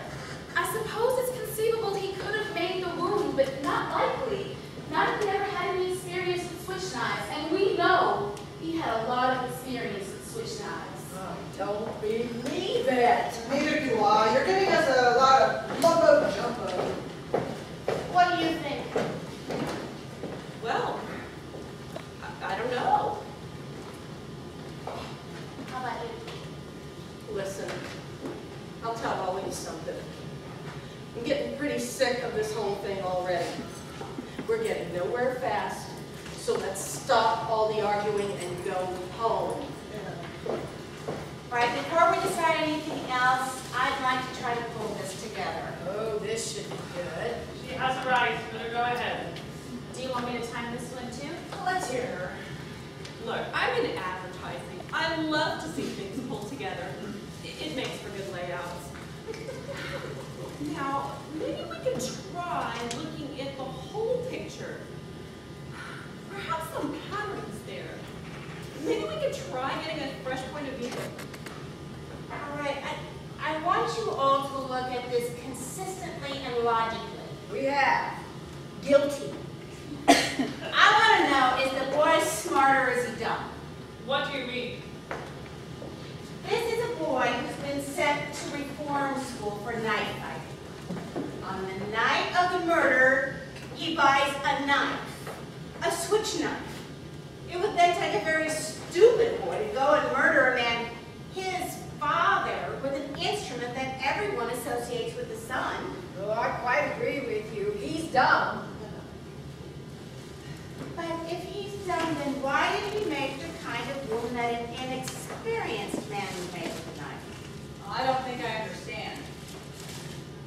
I suppose it's conceivable he could have made the wound, but not likely. Not if he ever had any experience with switch knives, and we know he had a lot of experience with switch knives. I don't believe it. Neither do I. You're giving us a lot of mumbo jumbo. What do you think? Well, I don't know. How about you? Listen, I'll tell Ollie something. I'm getting pretty sick of this whole thing already. We're getting nowhere fast, so let's stop all the arguing and go home. All right, before we decide anything else, I'd like to try to pull this together. Oh, this should be good. She has a right. Let her go ahead. Do you want me to time this one too? Let's hear her. Look, I'm in advertising. I love to see things pulled together. It makes for good layouts. Now, maybe we could try looking at the whole picture. Perhaps some patterns there. Maybe we could try getting a fresh point of view. All right, I want you all to look at this consistently and logically. We have guilty. I want to know, is the boy smart or is he dumb? What do you mean? This is a boy who's been sent to reform school for knife fighting. On the night of the murder, he buys a knife. switch knife. It would then take a very stupid boy to go and murder a man his father with an instrument that everyone associates with the sun. Oh, I quite agree with you. He's dumb. But if he's dumb, then why did he make the kind of wound that an inexperienced man would make with a knife? I don't think I understand.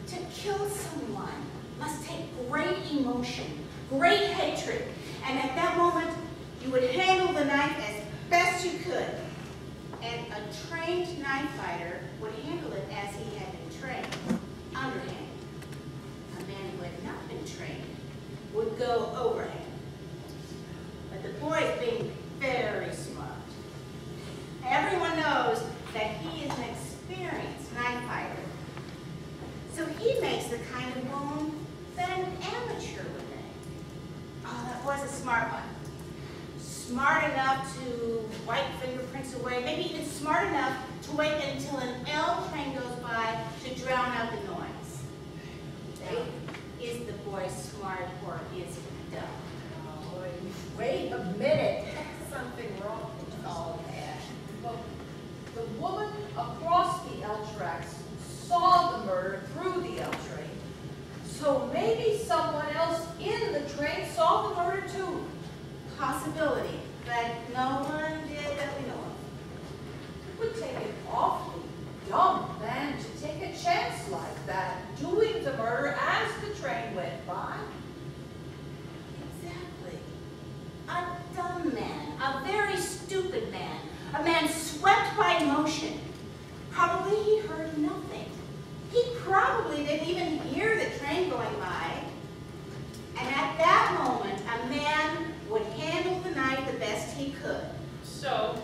To kill someone must take great emotion, great hatred, and at that moment, you would handle the knife as best you could. And a trained knife fighter would handle it as he had been trained, underhand. A man who had not been trained would go overhand. But the boy is being very smart. Everyone knows that he is an experienced knife fighter. So he makes the kind of wound that an amateur would make. Oh, that was a smart one. Smart enough to wipe fingerprints away, maybe even smart enough to wait until an L train goes by to drown out the noise. Now, is the boy smart or is he dumb? Oh, wait a minute. Something wrong with all that. Well, the woman across the L tracks saw the murder through the L train. So maybe someone else in the train saw the murder too. Possibility, but no one did that we know of. It would take an awfully dumb man to take a chance like that, doing the murder as the train went by. Exactly. A dumb man, a very stupid man, a man swept by emotion. Probably he heard nothing. He probably didn't even hear the train going by. And at that moment, a man would handle the knife the best he could. So,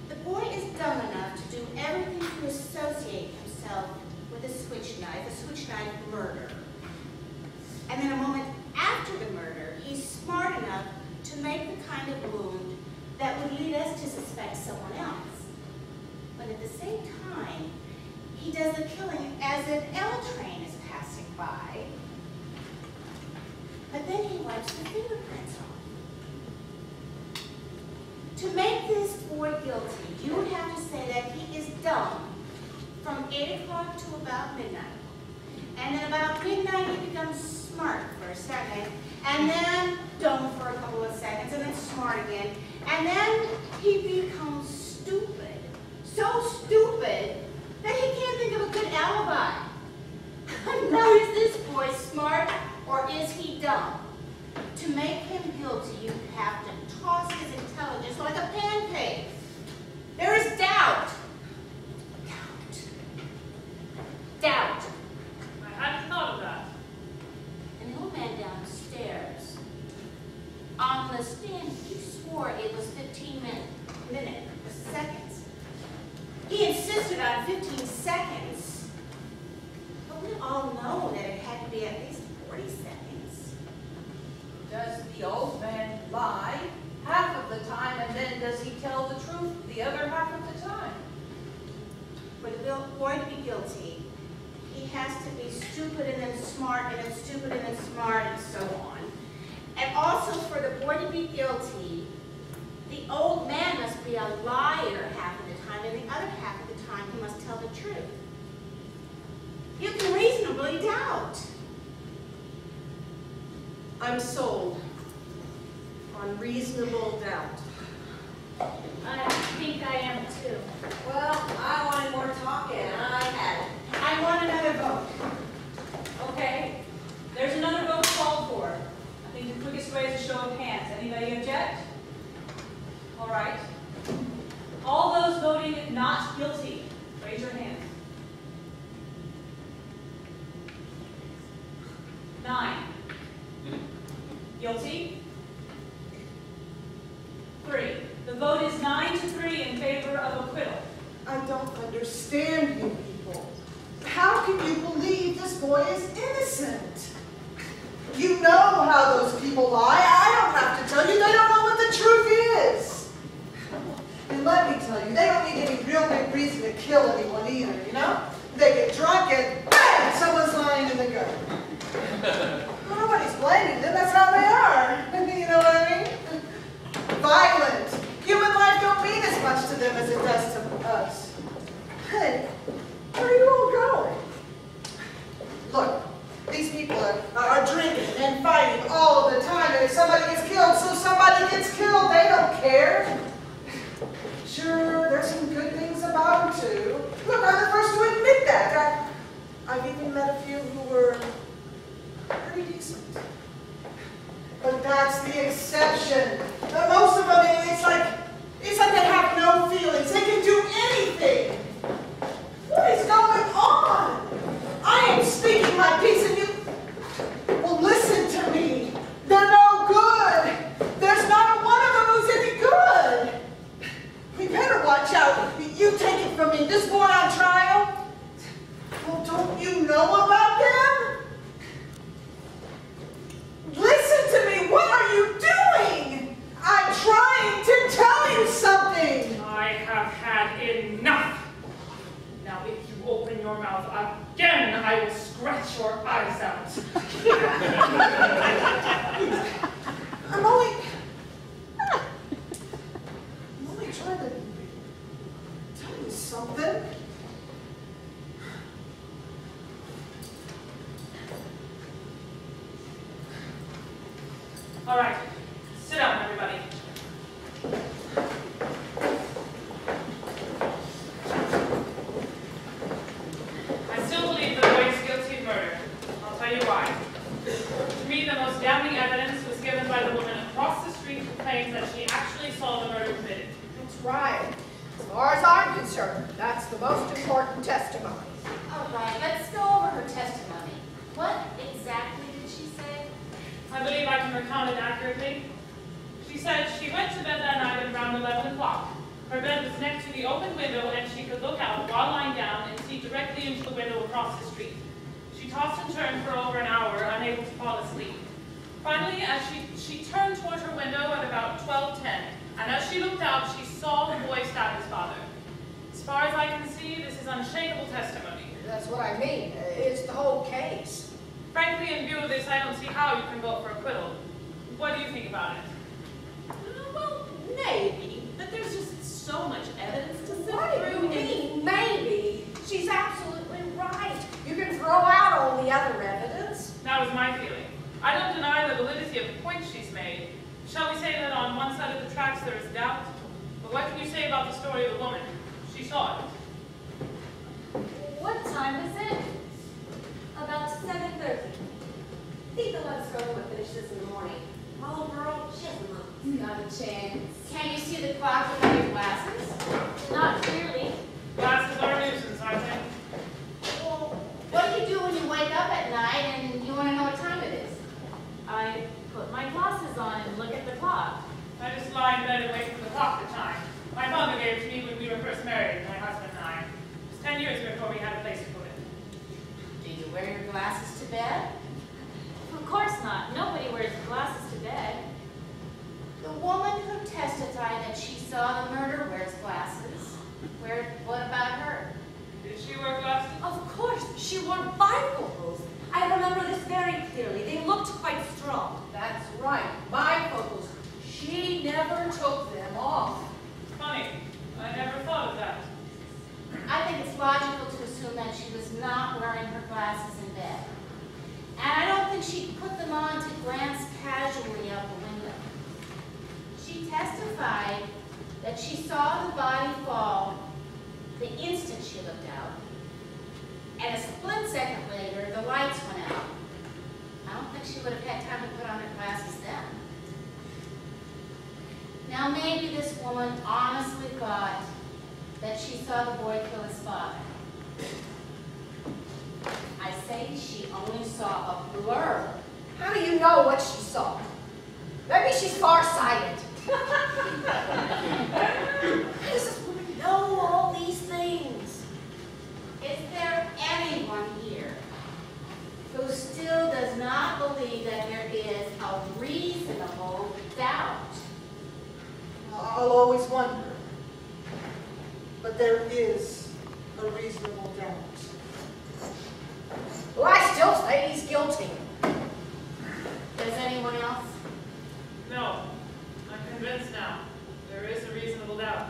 The boy is dumb enough to do everything to associate himself with a switch knife murder. And then a moment after the murder, he's smart enough to make the kind of wound that would lead us to suspect someone else. But at the same time, he does the killing as an L train is passing by. But then he wipes the fingerprints off. To make this boy guilty, you would have to say that he is dumb from 8 o'clock to about midnight. And then about midnight he becomes smart for a second, and then dumb for a couple of seconds, and then smart again. And then he becomes stupid. So stupid that he can't think of a good alibi. Now, is this boy smart or is he dumb? To make him guilty, you have to toss his intelligence like a pancake. There is doubt. Doubt. I hadn't thought of that. An old man downstairs, on the stand, he swore it was 15 seconds. He insisted on 15 seconds. But we all know that it had to be at least 40 seconds. Does the old man lie half of the time, and then does he tell the truth the other half of the time? For the boy to be guilty, he has to be stupid and then smart and then stupid and then smart and so on. And also for the boy to be guilty, the old man must be a liar half of the time, and the other half of the time he must tell the truth. You can reasonably doubt. I'm sold on reasonable doubt. I think I am too. Well, I wanted more talking, and I had it. I want another vote. Okay, there's another vote called for. I think the quickest way is a show of hands. Anybody object? All right. All those voting not guilty, raise your hand. 9. Guilty? 3. The vote is 9-3 in favor of acquittal. I don't understand you people. How can you believe this boy is innocent? You know how those people lie. I don't have to tell you. They don't know what the truth is. And let me tell you, they don't need any real big reason to kill anyone either, you know? They get drunk and bang, someone's lying in the gutter. Nobody's blaming them. That's how they are. people are drinking and fighting all the time, and if somebody gets killed, so somebody gets killed. They don't care. Sure, there's some good things about them too. Look, I'm the first to admit that. I've even met a few who were pretty decent. But that's the exception. Most of them, it's like they have no feelings. They can do anything. What is going on? I am speaking my piece and you, well, listen to me. They're no good. There's not a one of them who's any good. We better watch out. You take it from me. This boy on trial, well, don't you know about them? Listen to me. What are you doing? I'm trying to tell you something. I have had enough. Now, if you open your mouth again, I will scratch your eyes out. I'm only trying to tell you something. All right, sit down, everybody. I still believe the boy is guilty of murder. I'll tell you why. To me, the most damning evidence was given by the woman across the street who claims that she actually saw the murder committed. That's right. As far as I'm concerned, that's the most important testimony. All right, let's go over her testimony. What exactly did she say? I believe I can recount it accurately. She said she went to bed that night at around 11 o'clock. Her bed was next to the open window and she could look out while lying down and see directly into the window across the street. She tossed and turned for over an hour, unable to fall asleep. Finally, as she turned toward her window at about 12:10, and as she looked out, she saw the boy stab his father. As far as I can see, this is unshakable testimony. That's what I mean. It's the whole case. Frankly, in view of this, I don't see how you can vote for acquittal. What do you think about it? Well, maybe, but there's just so much evidence to sift What do through. you mean, maybe? She's absolutely right. You can throw out all the other evidence. That was my feeling. I don't deny the validity of the points she's made. Shall we say that on one side of the tracks there is doubt? But what can you say about the story of the woman? She saw it. What time is it? About 7:30. Think the one's girl would finish this in the morning. My little girl, she has a month. Not a chance. Can you see the clock without your glasses? Not clearly. Glasses are a nuisance, aren't they? Well, what do you do when you wake up at night and you want to know what time it is? I put my glasses on and look at the clock. I just lie in bed and wait for the clock to chime. My father gave it to me when we were first married, my husband and I. It was 10 years before we had a place to put it. Do you wear your glasses to bed? Of course not. Nobody wears glasses to bed. The woman who testified that she saw the murder wears glasses. What about her? Did she wear glasses? Of course, she wore bifocals. I remember this very clearly. They looked quite strong. That's right. Bifocals. She never took them off. Funny. I never thought of that. I think it's logical to assume that she was not wearing her glasses in bed. And I don't think she put them on to glance casually out the window. She testified that she saw the body fall the instant she looked out, and a split second later, the lights went out. I don't think she would have had time to put on her glasses then. Now maybe this woman honestly thought that she saw the boy kill his father. I say she only saw a blur. How do you know what she saw? Maybe she's farsighted. How does this woman know all these things? Is there anyone here who still does not believe that there is a reasonable doubt? I'll always wonder. But there is a reasonable doubt. Well, I still say he's guilty. Does anyone else? No. I'm convinced now. There is a reasonable doubt.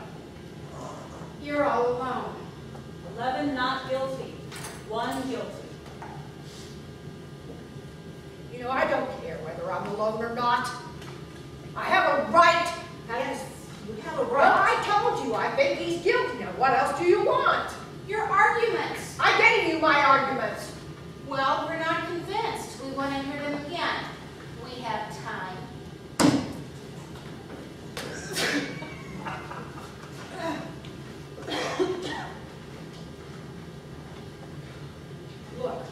You're all alone. 11 not guilty, 1 guilty. whether I'm alone or not. I have a right. Yes, you have a Well, right. I told you, I think he's guilty. Now, what else do you want? Your arguments. I gave you my arguments. Well, we're not convinced. We want to hear them again. We have time. Look,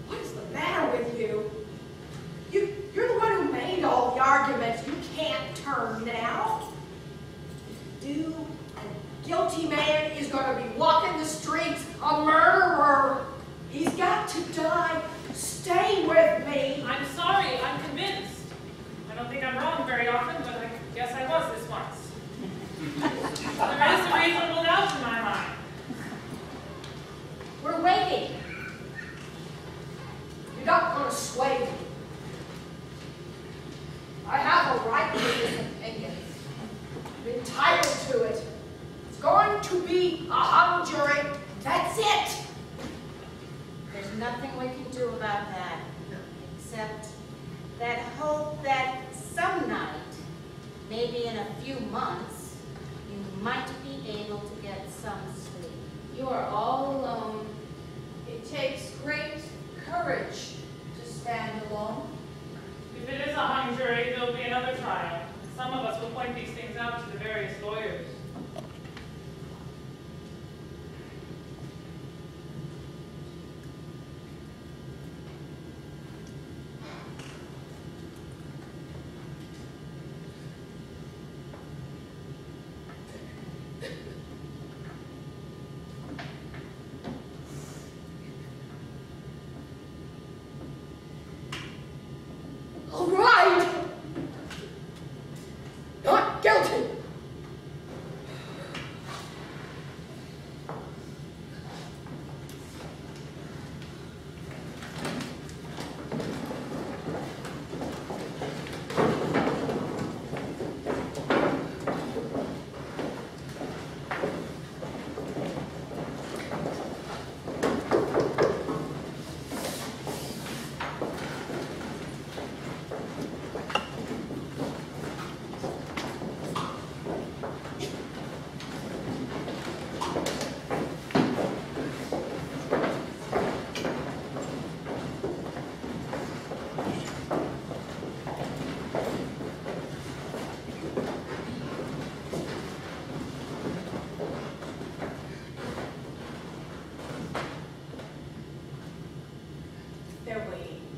what is the matter with you? You're the one who made all the arguments. You can't turn now. Do a guilty man is going to be walking the streets, a murderer. He's got to die. Stay with me. I'm sorry, I'm convinced. I don't think I'm wrong very often, but I guess I was this once. There is a reasonable doubt in my mind. We're waiting. You're not going to sway me. I have a right to this opinion. I'm entitled to it. It's going to be a hung jury. That's it. There's nothing we can do about that, except that hope that some night, maybe in a few months, you might be able to get some sleep. You are all alone. It takes great courage to stand alone. If it is a hung jury, there'll be another trial. Some of us will point these things out to the various lawyers. All right. Not guilty. They're waiting.